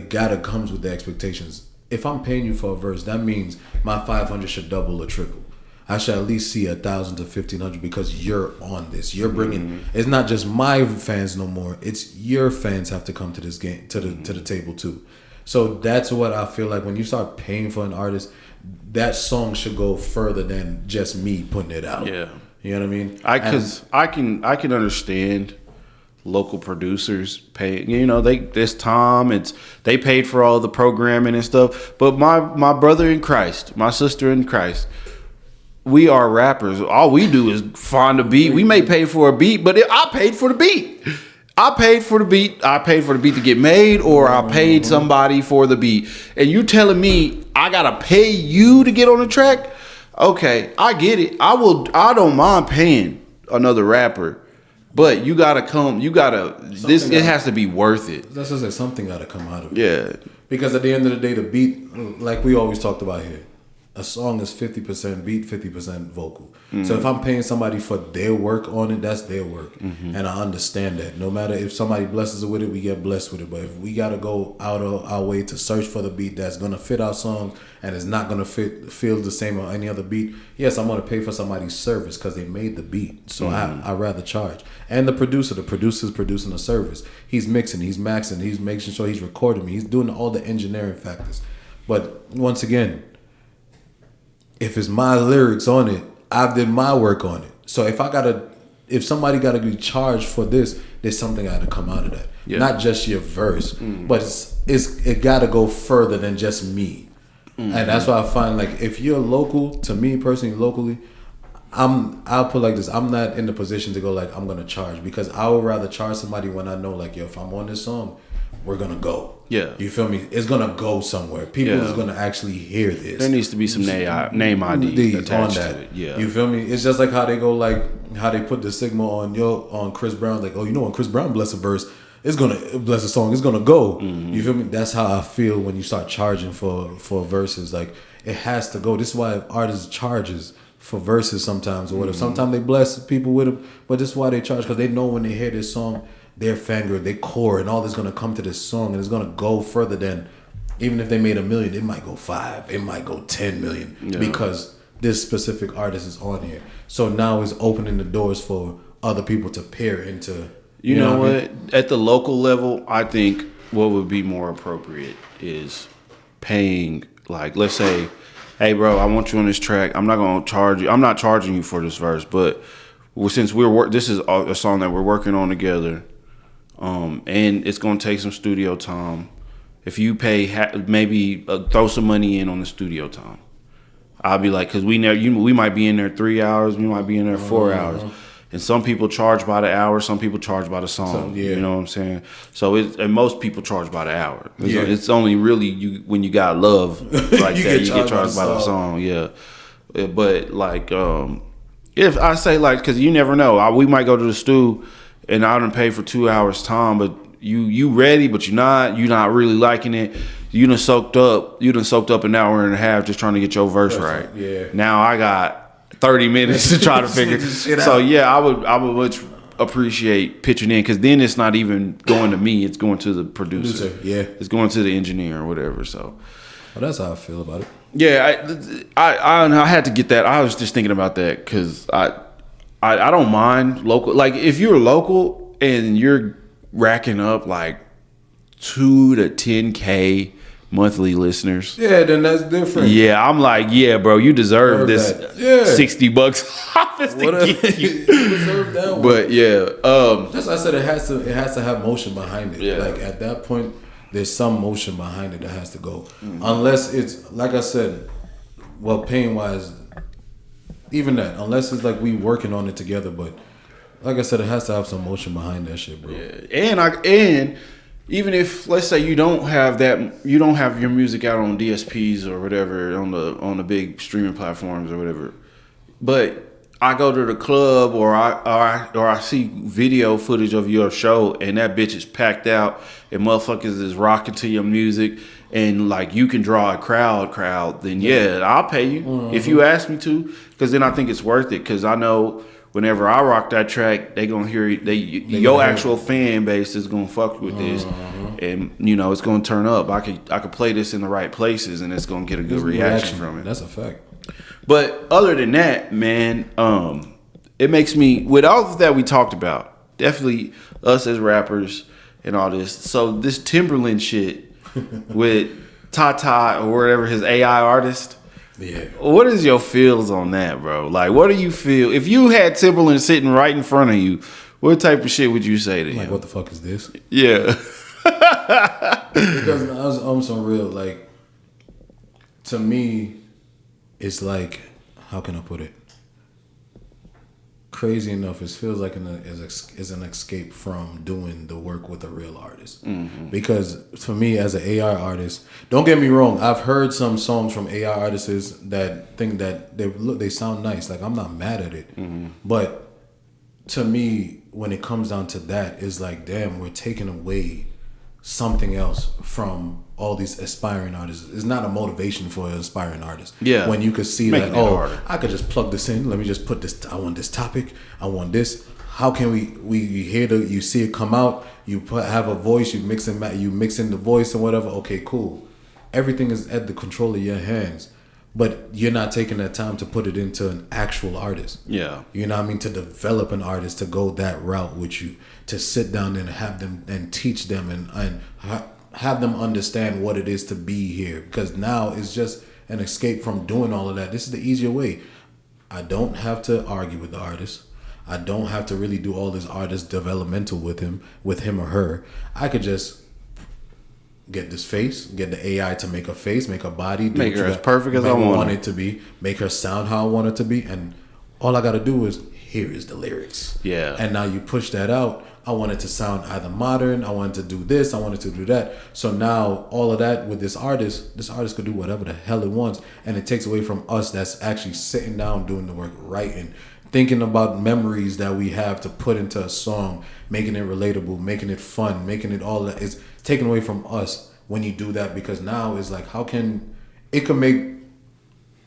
gotta comes with the expectations. If I'm paying you for a verse, that means my 500 should double or triple. I should at least see 1,000 to 1,500, because you're on this. You're bringing. It's not just my fans no more. It's your fans have to come to this game, to the table too. So that's what I feel like when you start paying for an artist, that song should go further than just me putting it out. Yeah, you know what I mean? Because I can understand local producers pay. You know, this time they paid for all the programming and stuff. But my brother in Christ, my sister in Christ, we are rappers. All we do is find a beat. We may pay for a beat, but I paid for the beat. I paid for the beat. I paid for the beat to get made, or I paid somebody for the beat. And you telling me I gotta pay you to get on the track? Okay, I get it. I don't mind paying another rapper, but you gotta come. You gotta. It has to be worth it. That's just like something gotta come out of it. Yeah. Because at the end of the day, the beat, like we always talked about here, a song is 50% beat, 50% vocal. So if I'm paying somebody for their work on it, that's their work. And I understand that. No matter if somebody blesses it with it, we get blessed with it. But if we got to go out of our way to search for the beat that's going to fit our song and is not going to feel the same on any other beat, yes, I'm going to pay for somebody's service because they made the beat. So I'd rather charge. And the producer's producing a service. He's mixing, he's maxing, he's making sure he's recording me. He's doing all the engineering factors. But once again, if it's my lyrics on it, I did my work on it. So if somebody gotta be charged for this, there's something gotta come out of that. Yeah. Not just your verse, but it gotta go further than just me. And that's why I find like if you're local, to me personally, locally, I'll put like this. I'm not in the position to go like I'm gonna charge because I would rather charge somebody when I know like yo, if I'm on this song, we're gonna go. Yeah, you feel me? It's gonna go somewhere. People is gonna actually hear this. There needs to be some name ID attached on that. To it. Yeah, you feel me? It's just like how they go like how they put the Sigma on Chris Brown. Like when Chris Brown bless a verse, it's gonna bless a song. It's gonna go. You feel me? That's how I feel when you start charging for verses. Like it has to go. This is why artists charges for verses sometimes or whatever. Sometimes they bless people with them, but this is why they charge because they know when they hear this song, their fangirl, their core, and all this gonna come to this song, and it's gonna go further than even if they made $1 million, it might go 5, it might go 10 million because this specific artist is on here. So now it's opening the doors for other people to peer into. You know what? I mean? At the local level, I think what would be more appropriate is paying, like, let's say, hey, bro, I want you on this track. I'm not gonna charge you. I'm not charging you for this verse, but since this is a song that we're working on together. And it's gonna take some studio time. If you pay, maybe throw some money in on the studio time. I'll be like, cause we might be in there 3 hours, we might be in there 4 hours, and some people charge by the hour, some people charge by the song. You know what I'm saying? So and most people charge by the hour. It's only really when you got love like you that, you get charged by the song. Yeah, but like if I say like, cause you never know, we might go to the stew. And I done paid for 2 hours time, but you ready, but you're not really liking it. You done soaked up an hour and a half just trying to get your verse right. Yeah. Now I got 30 minutes to try to figure. So yeah, I would much appreciate pitching in because then it's not even going to me, it's going to the producer. Yeah. It's going to the engineer or whatever. So. Well, that's how I feel about it. Yeah, I had to get that. I was just thinking about that because I don't mind local. Like if you're local and you're racking up like 2 to 10K monthly listeners. Yeah, then that's different. Yeah, I'm like, yeah, bro, you deserve this $60 office to get you. You deserve that one. But yeah, that's why I said it has to have motion behind it. Yeah. Like at that point, there's some motion behind it that has to go. Unless it's like I said, well, pain wise. Even that, unless it's like we working on it together, but like I said, it has to have some motion behind that shit, bro. Yeah, and even if let's say you don't have your music out on DSPs or whatever on the big streaming platforms or whatever, but I go to the club or I see video footage of your show and that bitch is packed out and motherfuckers is rocking to your music and like you can draw a crowd, then yeah, I'll pay you if you ask me to, because then I think it's worth it because I know whenever I rock that track, they gonna hear it. Your actual fan base is gonna fuck with this, and it's gonna turn up. I could play this in the right places, and it's gonna get a good reaction from it. That's a fact. But other than that, man, it makes me with all of that we talked about. Definitely us as rappers and all this. So this Timberland shit with Tata or whatever his AI artist. Yeah. What is your feels on that, bro? Like, what do you feel if you had Timberland sitting right in front of you? What type of shit would you say to him? Like, what the fuck is this? Yeah. Because I'm so real. Like, to me, it's like, how can I put it? crazy enough, it feels like is an escape from doing the work with a real artist. Because for me, as an AI artist, don't get me wrong, I've heard some songs from AI artists that think that they sound nice. Like, I'm not mad at it, but to me, when it comes down to that, it's like, damn, we're taking away something else from all these aspiring artists. It's not a motivation for an aspiring artist. Yeah. When you could see Making that, it harder. I could just plug this in. Let me just put this. I want this topic. I want this. How can we hear you see it come out? You have a voice. You mix in the voice and whatever. Okay, cool. Everything is at the control of your hands. But you're not taking that time to put it into an actual artist. Yeah. You know what I mean? To develop an artist, to go that route with you, to sit down and have them and teach them and have them understand what it is to be here. Because now it's just an escape from doing all of that. This is the easier way. I don't have to argue with the artist. I don't have to really do all this artist developmental with him or her. I could just get this face, get the AI to make a face, make a body, make her as perfect as I want it to be, make her sound how I want it to be, and all I gotta do is here is the lyrics. Yeah. And now you push that out. I want it to sound either modern, I want it to do this, I want it to do that. So now all of that with this artist could do whatever the hell it wants, and it takes away from us that's actually sitting down doing the work, writing, thinking about memories that we have to put into a song, making it relatable, making it fun, making it all that. It's taken away from us when you do that, because now it's like, how can it can make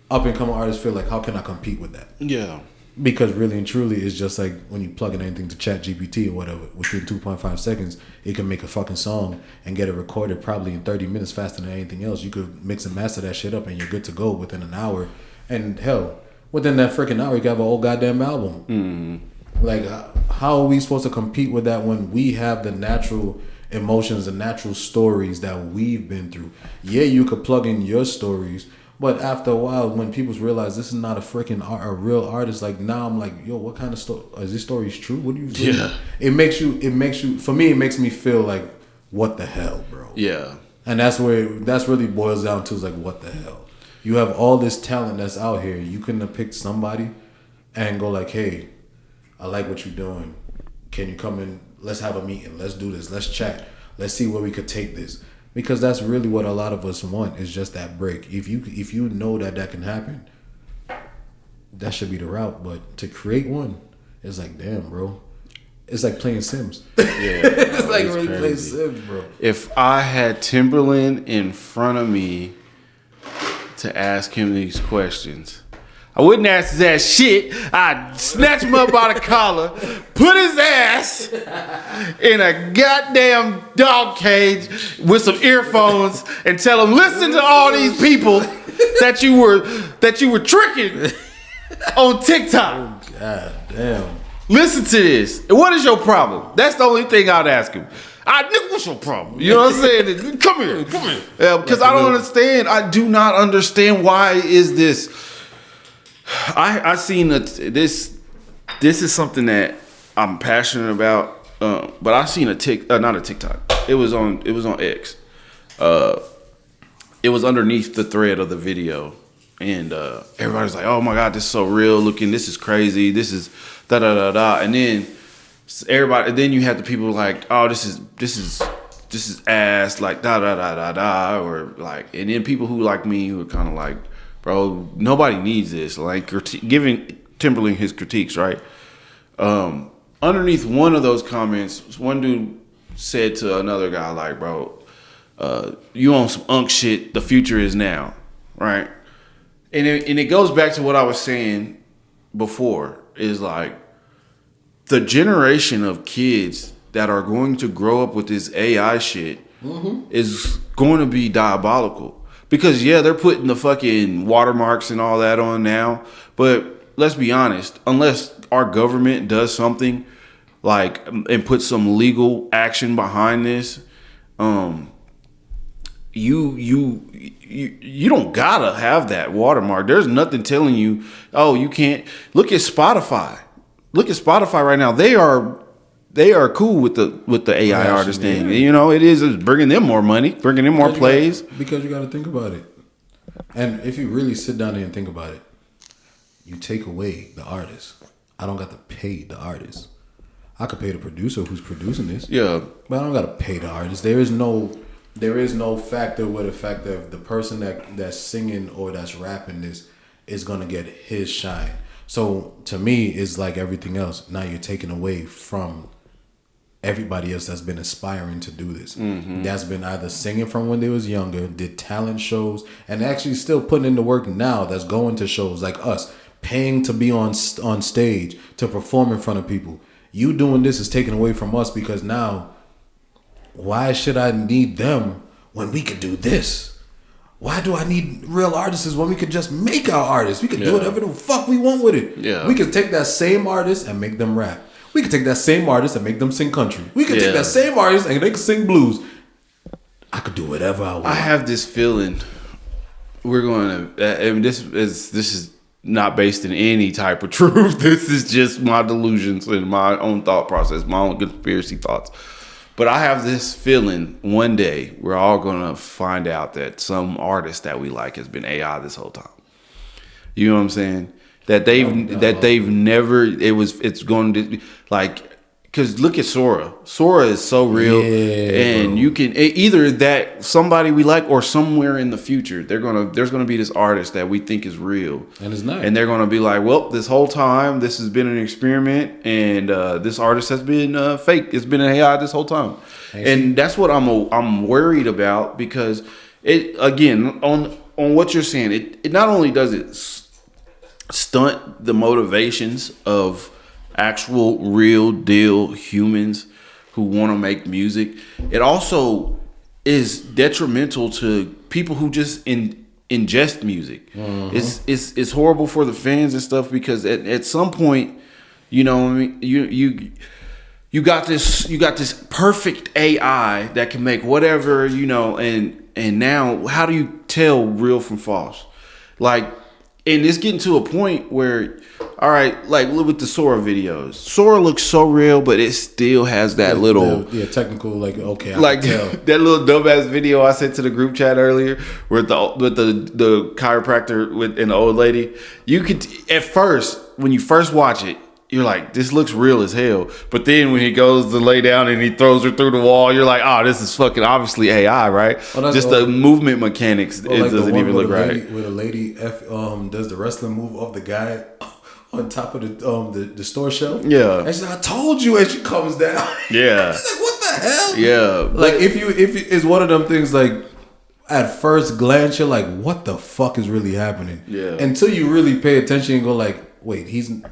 up and coming artists feel like, how can I compete with that? Yeah. Because really and truly, it's just like when you plug in anything to Chat GPT or whatever, within 2.5 seconds, it can make a fucking song and get it recorded probably in 30 minutes faster than anything else. You could mix and master that shit up and you're good to go within an hour. And hell, within that freaking hour, you can have a whole goddamn album. Like, how are we supposed to compete with that when we have the natural emotions, the natural stories that we've been through? Yeah, you could plug in your stories, but after a while, when people realize this is not a real artist, like, now I'm like, yo, what kind of story? Is this story true? What do you do? Yeah. It makes you, for me, it makes me feel like, what the hell, bro? Yeah. And that's really boils down to, is like, what the hell? You have all this talent that's out here. You couldn't have picked somebody and go like, hey, I like what you're doing. Can you come in? Let's have a meeting. Let's do this. Let's chat. Let's see where we could take this. Because that's really what a lot of us want, is just that break. If you know that can happen, that should be the route. But to create one, it's like, damn, bro. It's like playing Sims. Yeah. It's like really crazy. playing Sims, bro. If I had Timberland in front of me to ask him these questions, I wouldn't ask his ass shit. I'd snatch him up by the collar, put his ass in a goddamn dog cage with some earphones, and tell him, listen to all these people that you were tricking on TikTok. God damn. Listen to this. What is your problem? That's the only thing I'd ask him. Nigga, what's your problem? You know what I'm saying? Come here. Because I don't understand. I do not understand, why is this. I seen this is something that I'm passionate about. But I seen not a TikTok. It was on X. It was underneath the thread of the video, and everybody's like, "Oh my God, this is so real looking. This is crazy. This is da da da da." And then then you have the people like, "Oh, this is ass," like da da da da da, or like, and then people who like me who are kind of like, bro, nobody needs this. Like, giving Timberland his critiques, right? Underneath one of those comments, one dude said to another guy, like, bro, you on some unk shit. The future is now, right? And it goes back to what I was saying before, is like, the generation of kids that are going to grow up with this AI shit is going to be diabolical. Because, yeah, they're putting the fucking watermarks and all that on now. But let's be honest, unless our government does something, like, and put some legal action behind this, you don't gotta have that watermark. There's nothing telling you, oh, you can't. Look at Spotify. Look at Spotify right now. They are cool with the AI artist thing. Yeah. You know, it's bringing them more money, bringing them more plays. Because you got to think about it. And if you really sit down there and think about it, you take away the artist. I don't got to pay the artist. I could pay the producer who's producing this. Yeah. But I don't got to pay the artist. There is no factor where the fact that the person that's singing or that's rapping this is gonna get his shine. So to me, it's like everything else. Now you're taking away from everybody else that's been aspiring to do this. That's been either singing from when they was younger, did talent shows, and actually still putting in the work now. That's going to shows like us, paying to be on stage to perform in front of people. You doing this is taken away from us because now, why should I need them when we could do this? Why do I need real artists when we could just make our artists? We could do whatever the fuck we want with it. Yeah. We could take that same artist and make them rap. We could take that same artist and make them sing country. We could take that same artist and they could sing blues. I could do whatever I want. I have this feeling we're going to. I mean, this is not based in any type of truth. This is just my delusions and my own thought process, my own conspiracy thoughts. But I have this feeling one day we're all going to find out that some artist that we like has been AI this whole time. You know what I'm saying? That they've never. It's going to like. Because look at Sora. Sora is so real, and you can either that somebody we like or somewhere in the future there's gonna be this artist that we think is real, and it's not, and they're gonna be like, well, this whole time this has been an experiment, and this artist has been fake. It's been an AI this whole time, and that's what I'm worried about because it again on what you're saying. It not only does it stunt the motivations of actual real deal humans who want to make music, it also is detrimental to people who just ingest music. It's horrible for the fans and stuff because at some point, you know, I mean, you got this perfect AI that can make whatever, you know, and now how do you tell real from false? Like, and it's getting to a point where, all right, like look at the Sora videos. Sora looks so real, but it still has that little technical, like, okay, I like can tell. that little dumbass video I sent to the group chat earlier with the chiropractor and the old lady. You could at first when you first watch it, you're like, this looks real as hell. But then when he goes to lay down and he throws her through the wall, you're like, oh, this is fucking obviously AI, right? Just the movement mechanics doesn't even look right. Where the lady does the wrestling move off the guy on top of the store shelf. Yeah. And she's like, I told you, and she comes down. Yeah. She's like, what the hell? Yeah. Like if it's one of them things like at first glance you're like, what the fuck is really happening? Yeah. Until you really pay attention and go like, wait,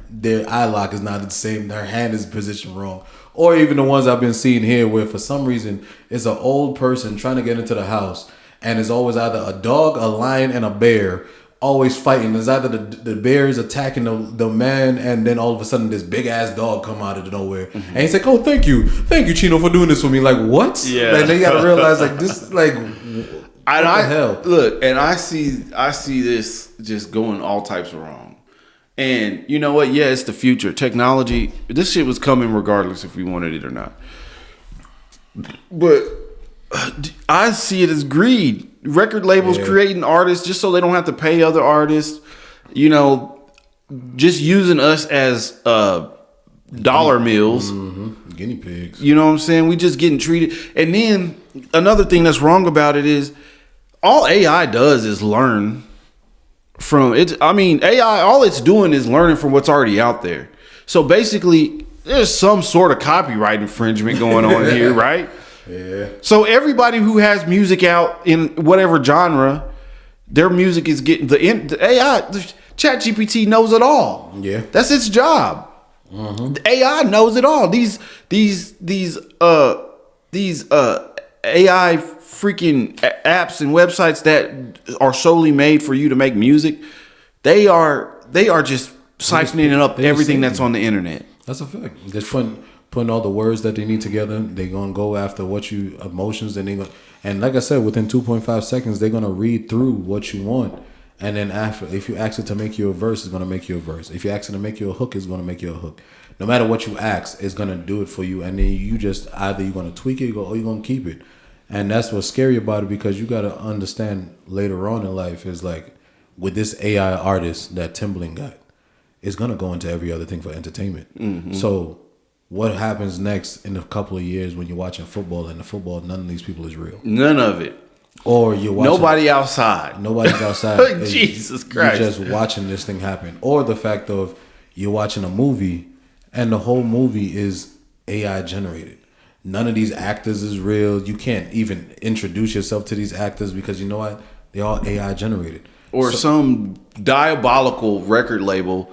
their eye lock is not the same. Their hand is positioned wrong. Or even the ones I've been seeing here where for some reason it's an old person trying to get into the house and it's always either a dog, a lion, and a bear always fighting. It's either the bear is attacking the man and then all of a sudden this big ass dog come out of nowhere. And he's like, oh, thank you, Chino, for doing this for me. Like, what? Yeah. Like, they gotta realize like this, like, what the hell? Look, and I see this just going all types of wrong. And you know what? Yeah, it's the future. Technology, this shit was coming regardless if we wanted it or not. But I see it as greed. Record labels creating artists just so they don't have to pay other artists. You know, just using us as dollar mills. Mm-hmm. Guinea pigs. You know what I'm saying? We just getting treated. And then another thing that's wrong about it is all AI does is learn from it. I mean, AI, all it's doing is learning from what's already out there. So basically, there's some sort of copyright infringement going on here, right? Yeah. So everybody who has music out in whatever genre, their music is getting the AI. The ChatGPT knows it all. Yeah, that's its job. Mm-hmm. The AI knows it all. These AI freaking apps and websites that are solely made for you to make music, they are just siphoning up everything that's on the internet. That's a fact. Just putting all the words that they need together. They're gonna go after what you emotions, and like I said, within 2.5 seconds, they're gonna read through what you want. And then after, if you ask it to make you a verse, it's gonna make you a verse. If you ask it to make you a hook, it's gonna make you a hook. No matter what you ask, it's gonna do it for you. And then you just either you're gonna tweak it, or you're gonna keep it. And that's what's scary about it, because you gotta understand later on in life is like with this AI artist that Timbaland got, is gonna go into every other thing for entertainment. So what happens next in a couple of years when you're watching football and the football, none of these people is real. None of it. Or you're watching Nobody outside. Nobody's outside. Jesus Christ. You're just watching this thing happen. Or the fact of you're watching a movie and the whole movie is AI generated. None of these actors is real. You can't even introduce yourself to these actors because you know what? They're all AI generated. Or some diabolical record label.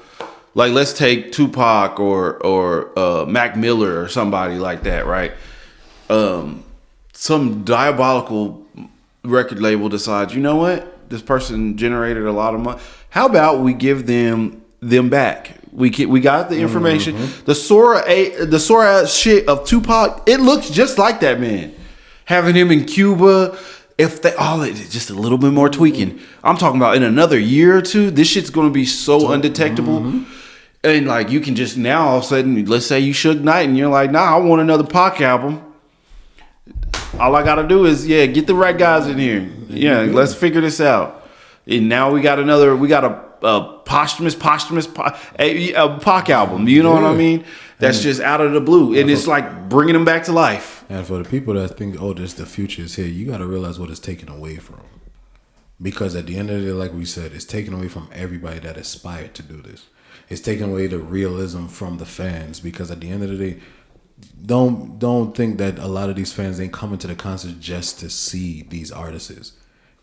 Like, let's take Tupac or Mac Miller or somebody like that, right? Some diabolical record label decides, you know what? This person generated a lot of money. How about we give them back? We got the information. The Sora shit of Tupac, it looks just like that man. Having him in Cuba, if they just a little bit more tweaking. I'm talking about in another year or two, this shit's gonna be so undetectable. And like you can just now all of a sudden, let's say you Suge Knight and you're like, nah, I want another Pac album. All I gotta do is get the right guys in here. Yeah, let's figure this out. And now we got a posthumous Pac album. You know what I mean? That's just out of the blue, and it's like bringing them back to life. And for the people that think, oh, the future is here, you got to realize what it's taken away from. Because at the end of the day, like we said, it's taken away from everybody that aspired to do this. It's taken away the realism from the fans. Because at the end of the day, don't think that a lot of these fans ain't coming to the concert just to see these artists.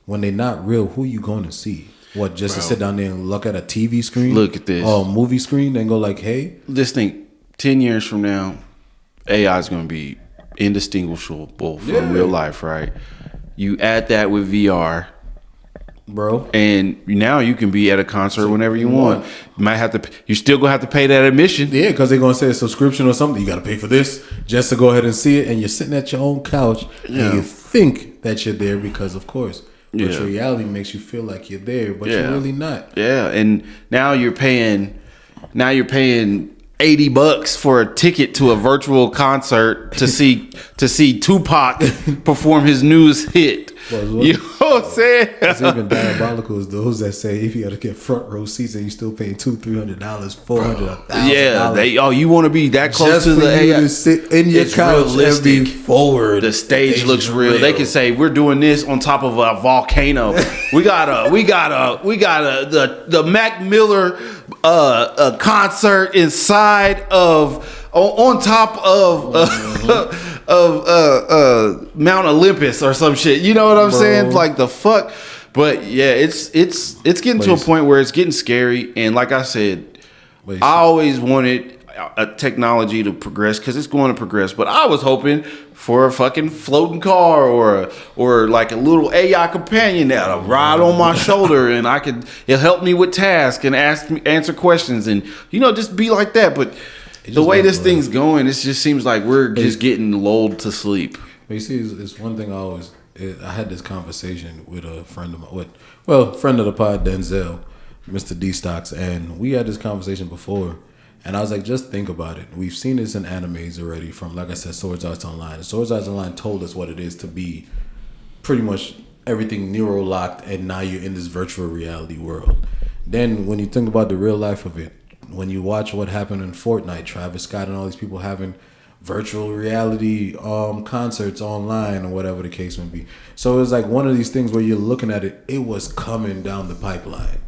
When they're not real, who you going to see? What, just to sit down there and look at a TV screen? Look at this. Or a movie screen and go like, hey? Just think, 10 years from now, AI is going to be indistinguishable from real life, right? You add that with VR, bro, and now you can be at a concert whenever you want. You might have to. You still gonna have to pay that admission. Yeah, because they're gonna say a subscription or something. You got to pay for this just to go ahead and see it, and you're sitting at your own couch and you think that you're there because, of course, virtual reality makes you feel like you're there, but you're really not. Yeah, and now you're paying. $80 for a ticket to a virtual concert to see Tupac perform his newest hit. You know what I'm saying? It's even diabolical as those that say if you got to get front row seats and you still paying $200-$300, $400, $1,000. Yeah, you want to be that close to the AI to sit in your couch and be forward. The stage looks real. They can say we're doing this on top of a volcano. we got the Mac Miller a concert inside of on top of Mount Olympus or some shit. You know what I'm saying? Like the fuck. But yeah, it's getting to a point where it's getting scary. And like I said, I always wanted a technology to progress because it's going to progress. But I was hoping for a fucking floating car or like a little AI companion that'll ride on my shoulder and it'll help me with tasks and answer questions and just be like that. But the way this thing's going, it just seems like we're just getting lulled to sleep. You see, it's one thing I had this conversation with a friend of mine, friend of the pod, Denzel, Mr. D Stocks, and we had this conversation before. And I was like, just think about it. We've seen this in animes already from, like I said, Swords Arts Online. Swords Arts Online told us what it is to be pretty much everything neuro-locked, and now you're in this virtual reality world. Then when you think about the real life of it, when you watch what happened in Fortnite, Travis Scott and all these people having virtual reality concerts online or whatever the case may be. So it was like one of these things where you're looking at it, it was coming down the pipeline.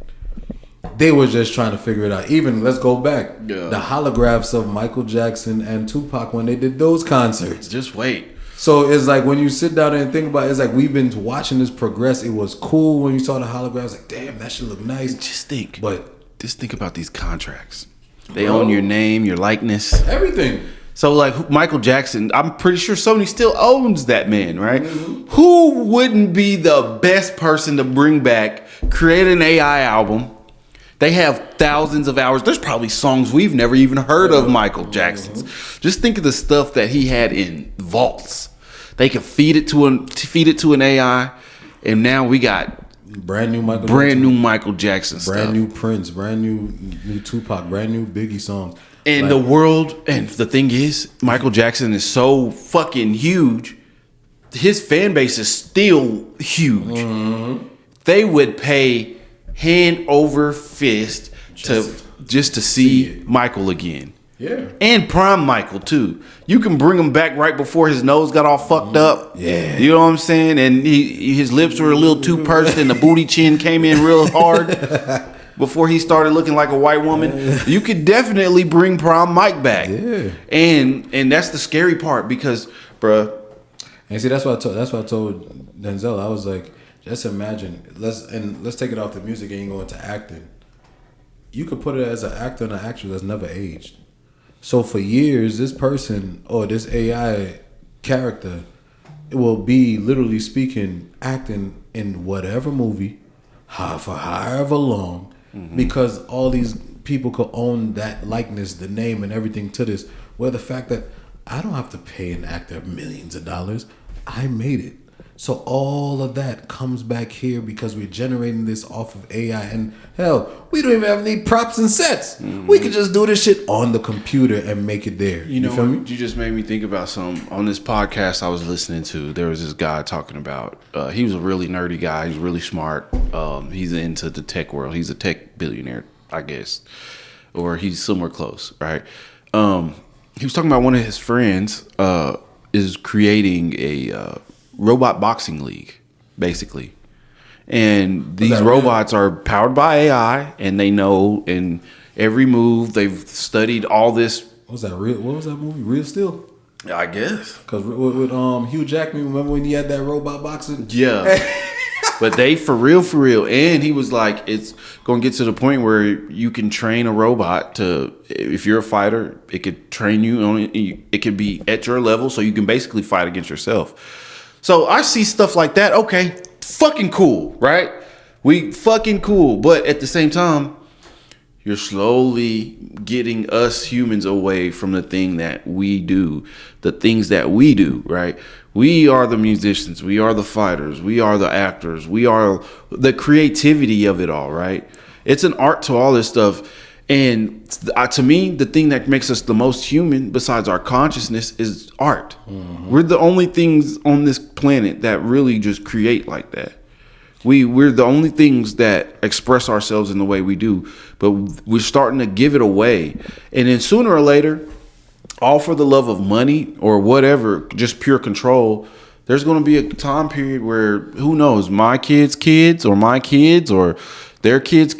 They were just trying to figure it out. Even, let's go back. Yeah. The holographs of Michael Jackson and Tupac when they did those concerts. Just wait. So it's like when you sit down and think about it, it's like we've been watching this progress. It was cool when you saw the holographs. Like, damn, that should look nice. Just think about these contracts. They own your name, your likeness. Everything. So like Michael Jackson, I'm pretty sure Sony still owns that man, right? Mm-hmm. Who wouldn't be the best person to bring back, create an AI album? They have thousands of hours. There's probably songs we've never even heard of Michael Jackson's. Just think of the stuff that he had in vaults. They could feed it to an AI, and now we got brand new Michael Jackson stuff. Brand new Prince, brand new Tupac, brand new Biggie songs. And the world, and the thing is, Michael Jackson is so fucking huge. His fan base is still huge. Mm-hmm. They would pay hand over fist just to see Michael again. Yeah. And prime Michael too. You can bring him back right before his nose got all fucked up. Yeah. You know what I'm saying? And his lips were a little too pursed and the booty chin came in real hard before he started looking like a white woman. You could definitely bring prime Mike back. Yeah. And that's the scary part because, bruh. And see, that's what I told Denzel. I was like, just imagine. Let's take it off the music and go into acting. You could put it as an actor and an actress that's never aged. So for years, this person or this AI character, it will be literally speaking, acting in whatever movie, for however long, because all these people could own that likeness, the name, and everything to this. Where the fact that I don't have to pay an actor millions of dollars, I made it. So all of that comes back here because we're generating this off of AI. And hell, we don't even have any props and sets. We could just do this shit on the computer and make it there. You know, feel me? you just made me think about something. On this podcast I was listening to, there was this guy talking about, he was a really nerdy guy. He's really smart. He's into the tech world. He's a tech billionaire, I guess. Or he's somewhere close, right? He was talking about one of his friends is creating a robot boxing league, basically. And these robots are powered by AI, and they know in every move. They've studied all this. What was that movie? Real Steel? I guess. Because with Hugh Jackman, remember when he had that robot boxing? Yeah. But they for real. And he was like, it's going to get to the point where you can train a robot to, if you're a fighter, it could train you. It could be at your level, so you can basically fight against yourself. So I see stuff like that. Okay, fucking cool, right? We fucking cool. But at the same time, you're slowly getting us humans away from the thing that we do, the things that we do, right? We are the musicians. We are the fighters. We are the actors. We are the creativity of it all, right? It's an art to all this stuff. And to me, the thing that makes us the most human, besides our consciousness, is art. We're the only things on this planet that really just create like that. We're the only things that express ourselves in the way we do. But we're starting to give it away. And then sooner or later, all for the love of money or whatever, just pure control, there's going to be a time period where, who knows, my kids or my kids or their kids,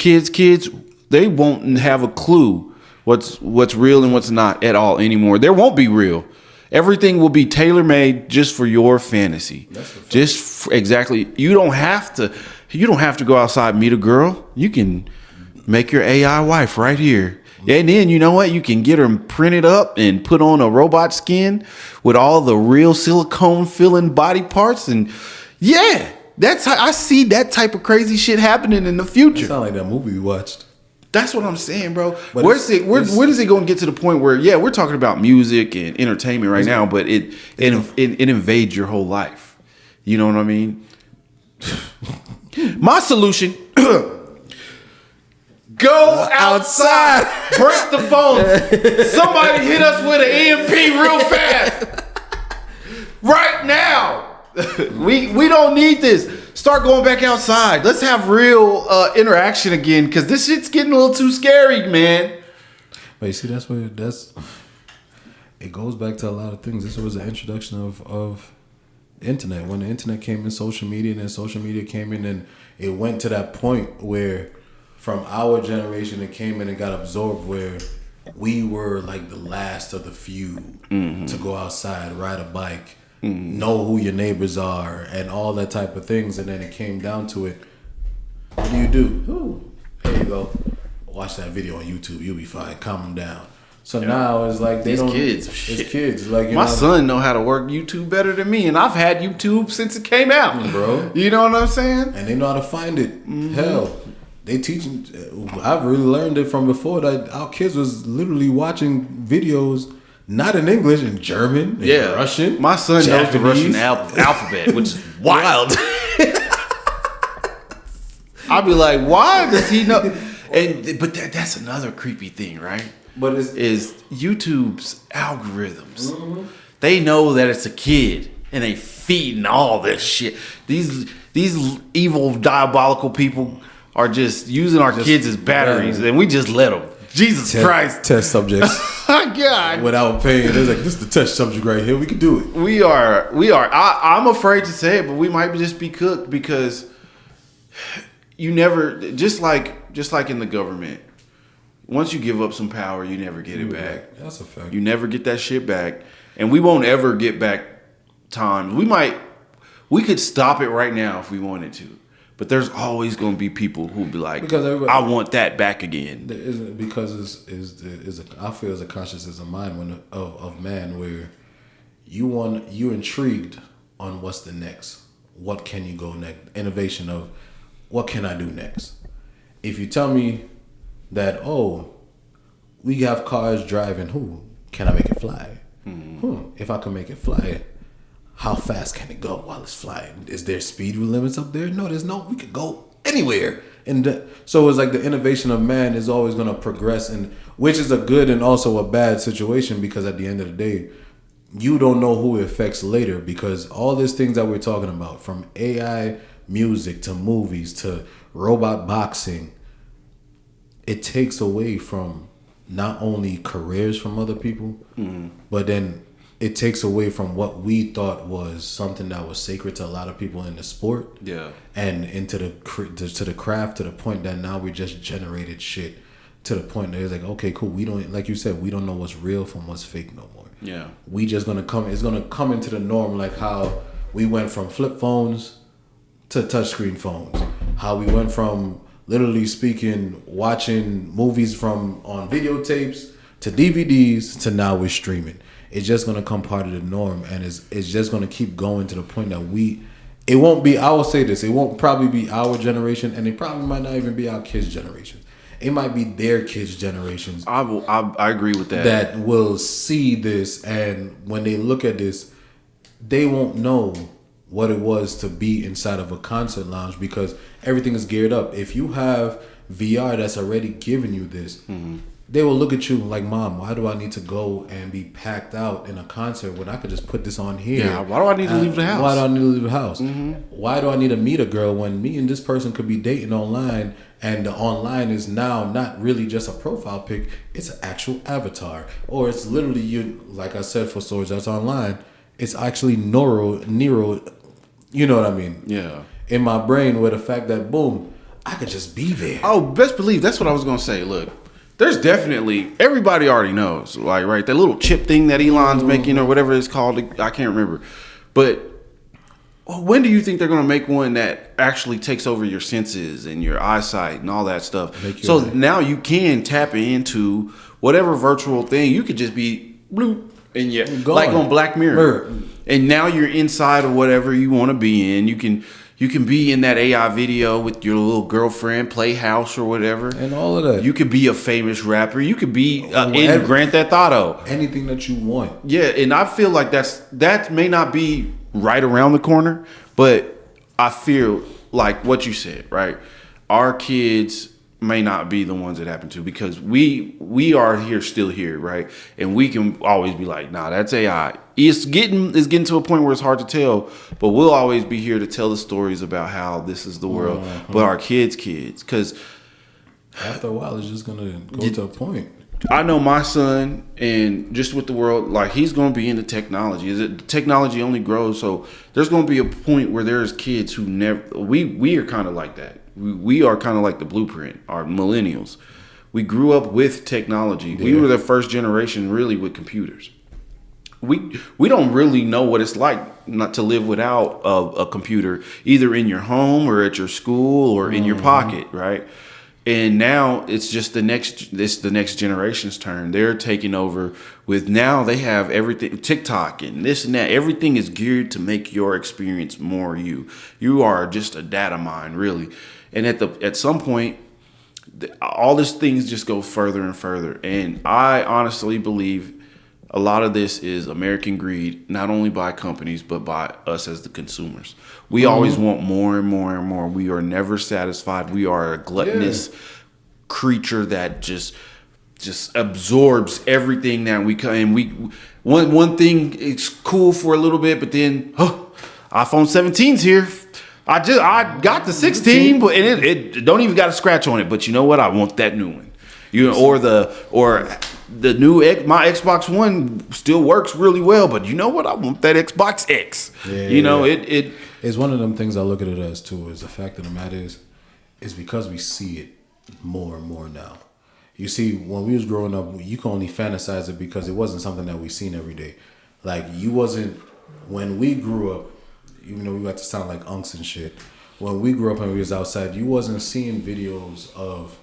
they won't have a clue what's real and what's not at all anymore. There won't be real. Everything will be tailor-made just for your fantasy. Exactly. You don't have to go outside and meet a girl. You can make your AI wife right here. And then you know what? You can get her printed up and put on a robot skin with all the real silicone filling body parts. And yeah, that's how I see that type of crazy shit happening in the future. It sounds like that movie we watched. That's what I'm saying, bro. Where is it going to get to the point where, yeah, we're talking about music and entertainment right now, but it invades your whole life. You know what I mean? My solution: go outside, break the phone. Somebody hit us with an EMP real fast, right now. We don't need this. Start going back outside. Let's have real interaction again, because this shit's getting a little too scary, man. But you see, it goes back to a lot of things. This was the introduction of the internet. When the internet came in, social media, and then social media came in, and it went to that point where from our generation it came in and got absorbed, where we were like the last of the few to go outside, ride a bike, know who your neighbors are, and all that type of things. And then it came down to it. What do? Ooh, here you go. Watch that video on YouTube. You'll be fine. Calm them down. So now it's like these kids. It's kids. Like my son know how to work YouTube better than me, and I've had YouTube since it came out, bro. You know what I'm saying? And they know how to find it. Hell, they teaching. I've really learned it from before that our kids was literally watching videos. Not in English, in German, in Russian. My son Japanese. knows the Russian alphabet, which is wild. I'll be like, why does he know? But that's another creepy thing, right? But is YouTube's algorithms. They know that it's a kid, and they feeding all this shit. These evil, diabolical people are just using our kids as batteries, and we just let them. Jesus Christ. Test subjects God. without paying. It's like, this is the test subject right here. We can do it. We are. I'm afraid to say it, but we might just be cooked because you never, just like in the government, once you give up some power, you never get it back. That's a fact. You never get that shit back. And we won't ever get back time. We could stop it right now if we wanted to. But there's always going to be people who'll be like, I want that back again. Because I feel it's a consciousness of mind of man where you're intrigued on what's the next. What can you go next? Innovation of what can I do next? If you tell me that, we have cars driving, can I make it fly? If I can make it fly, how fast can it go while it's flying? Is there speed limits up there? No, there's no. We could go anywhere. And so it's like the innovation of man is always going to progress, and which is a good and also a bad situation, because at the end of the day, you don't know who it affects later, because all these things that we're talking about, from AI music to movies to robot boxing, it takes away from not only careers from other people, but then it takes away from what we thought was something that was sacred to a lot of people in the sport. Yeah. And into the craft, to the point that now we just generated shit to the point that it's like, okay, cool. We don't, like you said, we don't know what's real from what's fake no more. Yeah. We just it's gonna come into the norm, like how we went from flip phones to touchscreen phones. How we went from, literally speaking, watching movies on videotapes to DVDs to now we're streaming. It's just gonna come part of the norm, and it's just gonna keep going to the point that it won't be. I will say this: it won't probably be our generation, and it probably might not even be our kids' generation. It might be their kids' generations. I agree with that. That will see this, and when they look at this, they won't know what it was to be inside of a concert lounge, because everything is geared up. If you have VR that's already giving you this, they will look at you like, Mom, why do I need to go and be packed out in a concert when I could just put this on here? Yeah, why do I need to leave the house? Why do I need to leave the house? Why do I need to meet a girl when me and this person could be dating online, and the online is now not really just a profile pic, it's an actual avatar. Or it's literally you, like I said, for Swords That's Online, it's actually Nero, you know what I mean? Yeah. In my brain, with the fact that, boom, I could just be there. Oh, best believe, that's what I was going to say. Look, there's definitely, everybody already knows, like, right, that little chip thing that Elon's making or whatever it's called, I can't remember. But when do you think they're going to make one that actually takes over your senses and your eyesight and all that stuff? So now you can tap into whatever virtual thing. You could just be bloop, and like on Black Mirror. And now you're inside of whatever you want to be in. You can be in that AI video with your little girlfriend, Playhouse or whatever. And all of that. You could be a famous rapper. You could be in Grand Theft Auto. Anything that you want. Yeah, and I feel like that may not be right around the corner, but I feel like what you said, right? Our kids may not be the ones that happen to, because we are still here, right? And we can always be like, nah, that's AI. It's getting to a point where it's hard to tell, but we'll always be here to tell the stories about how this is the world. But our kids, because after a while, it's just gonna go to a point. I know my son, and just with the world, like, he's going to be into technology. Technology only grows, so there's going to be a point where there's kids who never. We are kind of like that. We are kind of like the blueprint, our millennials. We grew up with technology. Yeah. We were the first generation really with computers. We don't really know what it's like not to live without a computer, either in your home or at your school or in your pocket, right? And now it's just the next generation's turn. They're taking over with, now they have everything, TikTok and this and that. Everything is geared to make your experience more you. You are just a data mine, really. And at some point, all these things just go further and further. And I honestly believe a lot of this is American greed, not only by companies, but by us as the consumers. We always want more and more and more. We are never satisfied. We are a gluttonous creature that just absorbs everything that we can. And one thing, it's cool for a little bit, but then iPhone 17's here. I got the 16, but it don't even got a scratch on it. But you know what? I want that new one. or the new my Xbox One still works really well, but you know what? I want that Xbox X. It's one of them things I look at it as too. Is the fact of the matter is because we see it more and more now. You see, when we was growing up, you can only fantasize it because it wasn't something that we seen every day. Like you wasn't when we grew up. Even though we got to sound like unks and shit, when we grew up and we was outside, you wasn't seeing videos of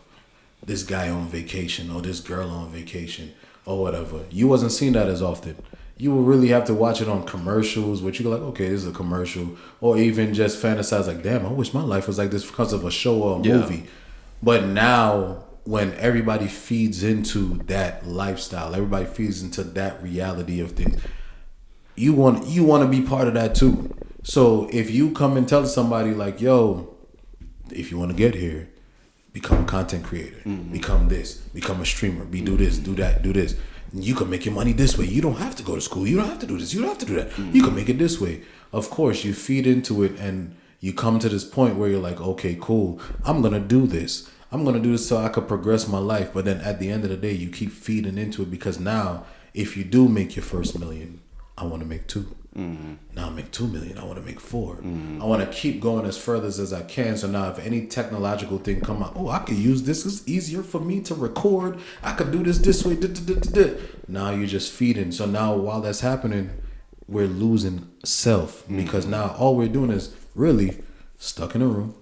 this guy on vacation or this girl on vacation or whatever. You wasn't seeing that as often. You would really have to watch it on commercials, which you go like, okay, this is a commercial, or even just fantasize like, damn, I wish my life was like this because of a show or a movie. But now, when everybody feeds into that lifestyle, everybody feeds into that reality of things, you want to be part of that too. So if you come and tell somebody like, yo, if you want to get here, become a content creator, become this, become a streamer, do this, do that, do this. You can make your money this way. You don't have to go to school. You don't have to do this. You don't have to do that. You can make it this way. Of course, you feed into it and you come to this point where you're like, okay, cool. I'm going to do this. I'm going to do this so I could progress my life. But then at the end of the day, you keep feeding into it because now if you do make your first million, I want to make 2. Now I make 2 million. I want to make 4. I want to keep going as further as I can. So now if any technological thing come out, I could use this. It's easier for me to record. I could do this way. Now you're just feeding. So now while that's happening, we're losing self because now all we're doing is really stuck in a room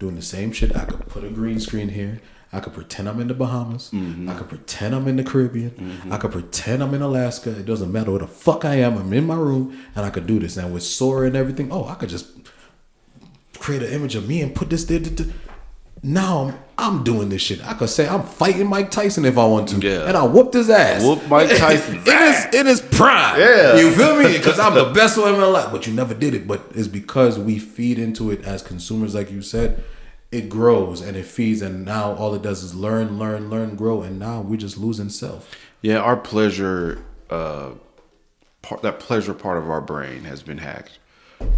doing the same shit. I could put a green screen here. I could pretend I'm in the Bahamas. I could pretend I'm in the Caribbean. I could pretend I'm in Alaska. It doesn't matter where the fuck I am. I'm in my room and I could do this. And with Sora and everything, I could just create an image of me and put this there. Now I'm doing this shit. I could say I'm fighting Mike Tyson if I want to. Yeah. And I whooped his ass. Whoop Mike Tyson. in his prime. Yeah. You feel me? Because I'm the best one in my life. But you never did it. But it's because we feed into it as consumers, like you said. It grows and it feeds, and now all it does is learn, grow, and now we're just losing self. Yeah, our pleasure, that pleasure part of our brain has been hacked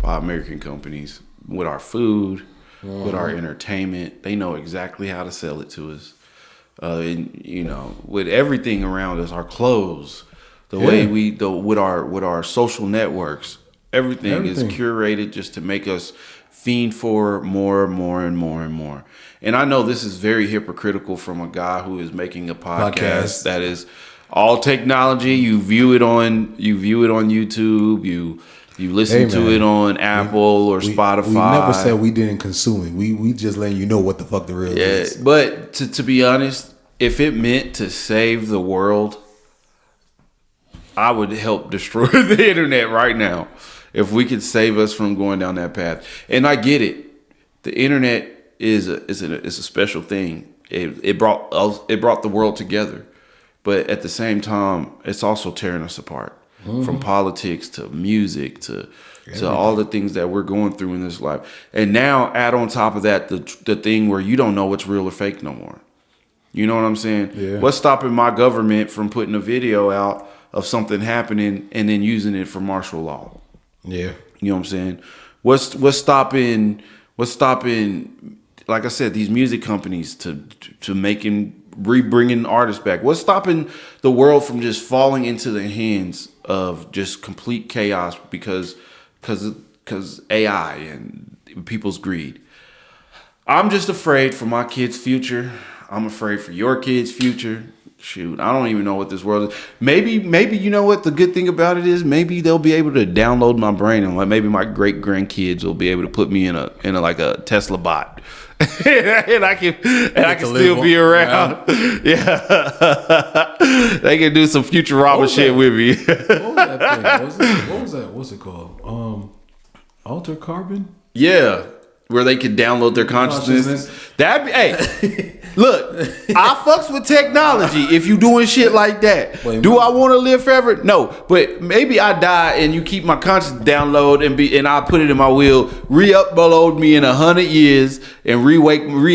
by American companies with our food, with our entertainment. They know exactly how to sell it to us. And, with everything around us, our clothes, the way with our social networks, everything is curated just to make us fiend for more and more. And I know this is very hypocritical from a guy who is making a podcast that is all technology. You view it on YouTube. You listen to it on Apple or Spotify. We never said we didn't consume it. We just letting you know what the fuck the real is. But to be honest, if it meant to save the world, I would help destroy the internet right now. If we could save us from going down that path. And I get it. The internet is a special thing. It brought the world together. But at the same time, it's also tearing us apart. From politics to music to all the things that we're going through in this life. And now add on top of that the thing where you don't know what's real or fake no more. You know what I'm saying? Yeah. What's stopping my government from putting a video out of something happening and then using it for martial law? Yeah. You know what I'm saying? What's stopping, like I said, these music companies to bringing artists back? What's stopping the world from just falling into the hands of just complete chaos because AI and people's greed? I'm just afraid for my kids' future. I'm afraid for your kids' future. Shoot, I don't even know what this world is. Maybe you know what the good thing about it is? Maybe they'll be able to download my brain, and maybe my great grandkids will be able to put me in a like a Tesla bot, and I can still be around. Yeah, they can do some Futurama shit with me. What was that thing? What was that? What's it called? Alter Carbon. Yeah. Where they could download their consciousness. Hey, look, I fucks with technology if you doing shit like that. Do I want to live forever? No, but maybe I die and you keep my consciousness download and I put it in my will, re-upload me in 100 years and re-wake me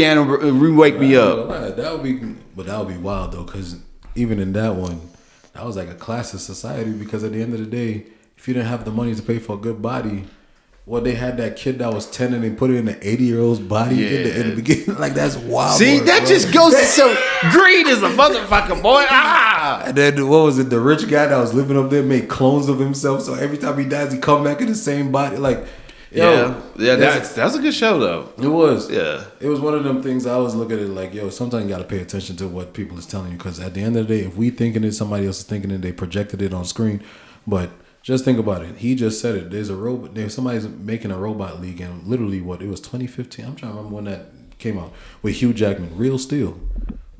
up. That would be wild though, because even in that one, that was like a class of society. Because at the end of the day, if you didn't have the money to pay for a good body, Well, they had that kid that was 10 and they put it in an 80-year-old's body in the beginning. Like, that's wild. See, that just goes to show greed is a motherfucker, boy. And then, what was it? The rich guy that was living up there made clones of himself. So every time he dies, he come back in the same body. Like, that's a good show, though. It was. Yeah. It was one of them things I always look at it like, yo, sometimes you got to pay attention to what people is telling you. Because at the end of the day, if we thinking it, somebody else is thinking it, they projected it on screen. But just think about it. He just said it. There's a robot. Somebody's making a robot league, and literally, it was 2015. I'm trying to remember when that came out with Hugh Jackman. Real Steel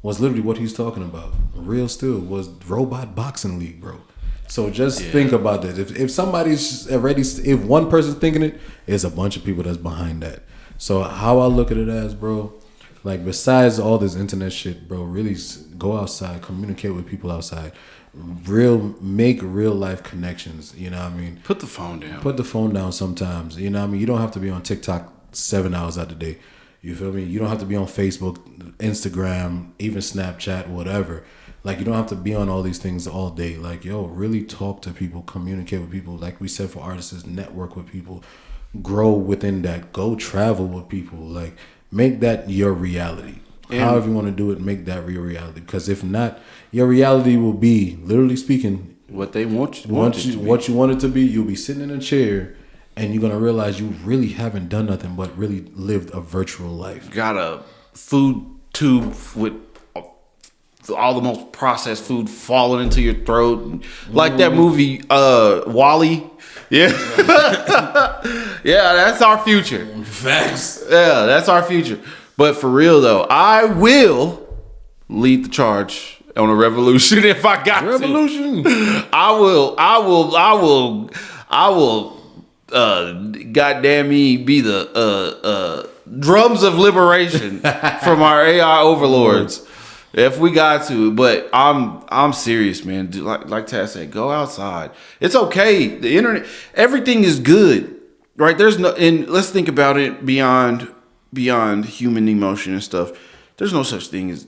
was literally what he's talking about. Real Steel was robot boxing league, bro. So just think about this. If somebody's already, if one person's thinking it, there's a bunch of people that's behind that. So how I look at it as, bro, like besides all this internet shit, bro, really go outside, communicate with people outside. Make real life connections. You know what I mean? Put the phone down. Put the phone down sometimes. You know what I mean? You don't have to be on TikTok 7 hours out the day. You feel me? You don't have to be on Facebook, Instagram, even Snapchat, whatever. Like, you don't have to be on all these things all day. Like, yo, really talk to people, communicate with people. Like we said, for artists, network with people, grow within that, go travel with people. Like, make that your reality. However you want to do it, make that your reality. Because if not, your reality will be, literally speaking, what they want you what you want it to be. You'll be sitting in a chair, and you're gonna realize you really haven't done nothing but really lived a virtual life. Got a food tube with all the most processed food falling into your throat, like that movie WALL-E. Yeah, yeah, that's our future. Facts. Yeah, that's our future. But for real though, I will lead the charge on a revolution if I got to. I will. Goddamn me, be the drums of liberation from our AI overlords if we got to. But I'm serious, man. Like Tazz said, go outside. It's okay. The internet, everything is good, right? There's no, and let's think about it beyond human emotion and stuff. There's no such thing as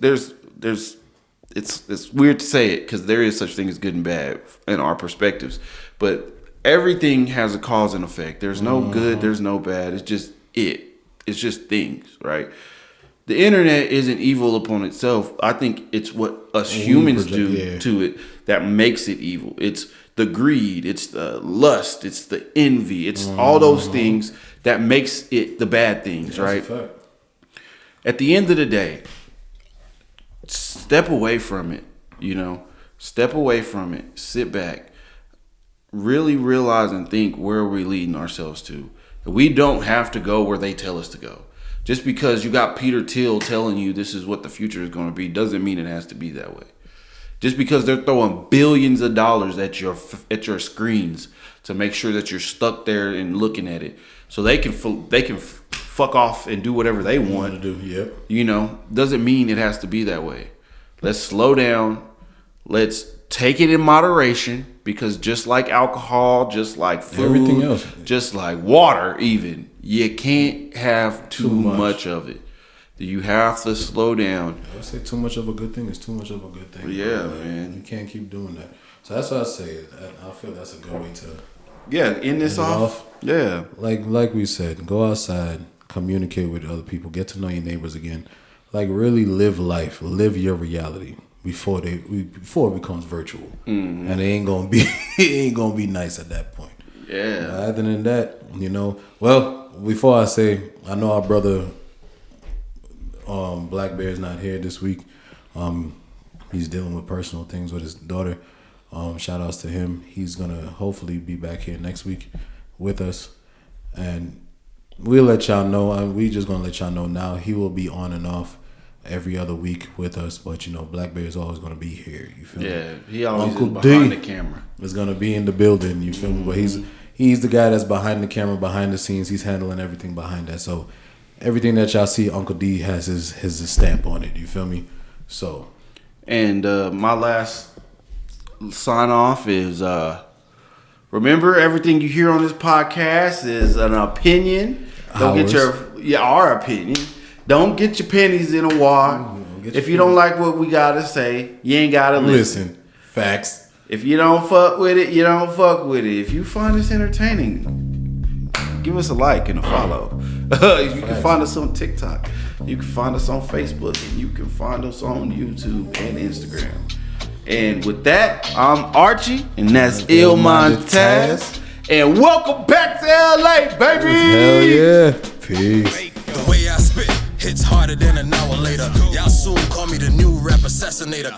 it's weird to say it because there is such thing as good and bad in our perspectives, but everything has a cause and effect. There's no good, there's no bad. It's just things, right? The internet isn't evil upon itself. I think it's what us humans do to it that makes it evil. It's the greed, it's the lust, it's the envy, it's all those things that makes it the bad things, right? At the end of the day, step away from it, step away from it, sit back, really realize and think, where are we leading ourselves to? We don't have to go where they tell us to go. Just because you got Peter Thiel telling you this is what the future is going to be doesn't mean it has to be that way. Just because they're throwing billions of dollars at your screens to make sure that you're stuck there and looking at it, so they can fuck off and do whatever they want to do. Yep. Doesn't mean it has to be that way. Let's slow down. Let's take it in moderation, because just like alcohol, just like food, everything else, just like water, even, you can't have too much of it. You have to slow down. I would say too much of a good thing is too much of a good thing. Yeah, like, man. You can't keep doing that. So that's what I say. I feel that's a good way to end this off. Yeah. Like we said, go outside, communicate with other people, get to know your neighbors again. Like, really live life, live your reality before it becomes virtual. Mm-hmm. And it ain't gonna be nice at that point. Yeah. Other than that, well, before I say, I know our brother Black Bear's not here this week. He's dealing with personal things with his daughter. Shout outs to him. He's gonna hopefully be back here next week with us, and we'll let y'all know. We just gonna let y'all know now. He will be on and off every other week with us, but Black Bear is always gonna be here. You feel me? Yeah, he always Uncle is behind the camera. Is gonna be in the building. You feel me? But he's the guy that's behind the camera, behind the scenes. He's handling everything behind that. So everything that y'all see, Uncle D has his stamp on it. You feel me? So, and my last sign off is remember, everything you hear on this podcast is an opinion. Don't get our opinion. Don't get your pennies in a wad. If you don't like what we gotta say, you ain't gotta listen. Facts. If you don't fuck with it, you don't fuck with it. If you find this entertaining, give us a like and a follow. You can find us on TikTok. You can find us on Facebook, and you can find us on YouTube and Instagram. And with that, I'm Archie, and that's Ill-Minded Tazz. And welcome back to LA, baby. Hell yeah. Peace. The way I spit hits harder than an hour later. Y'all soon call me the new rap assassinator.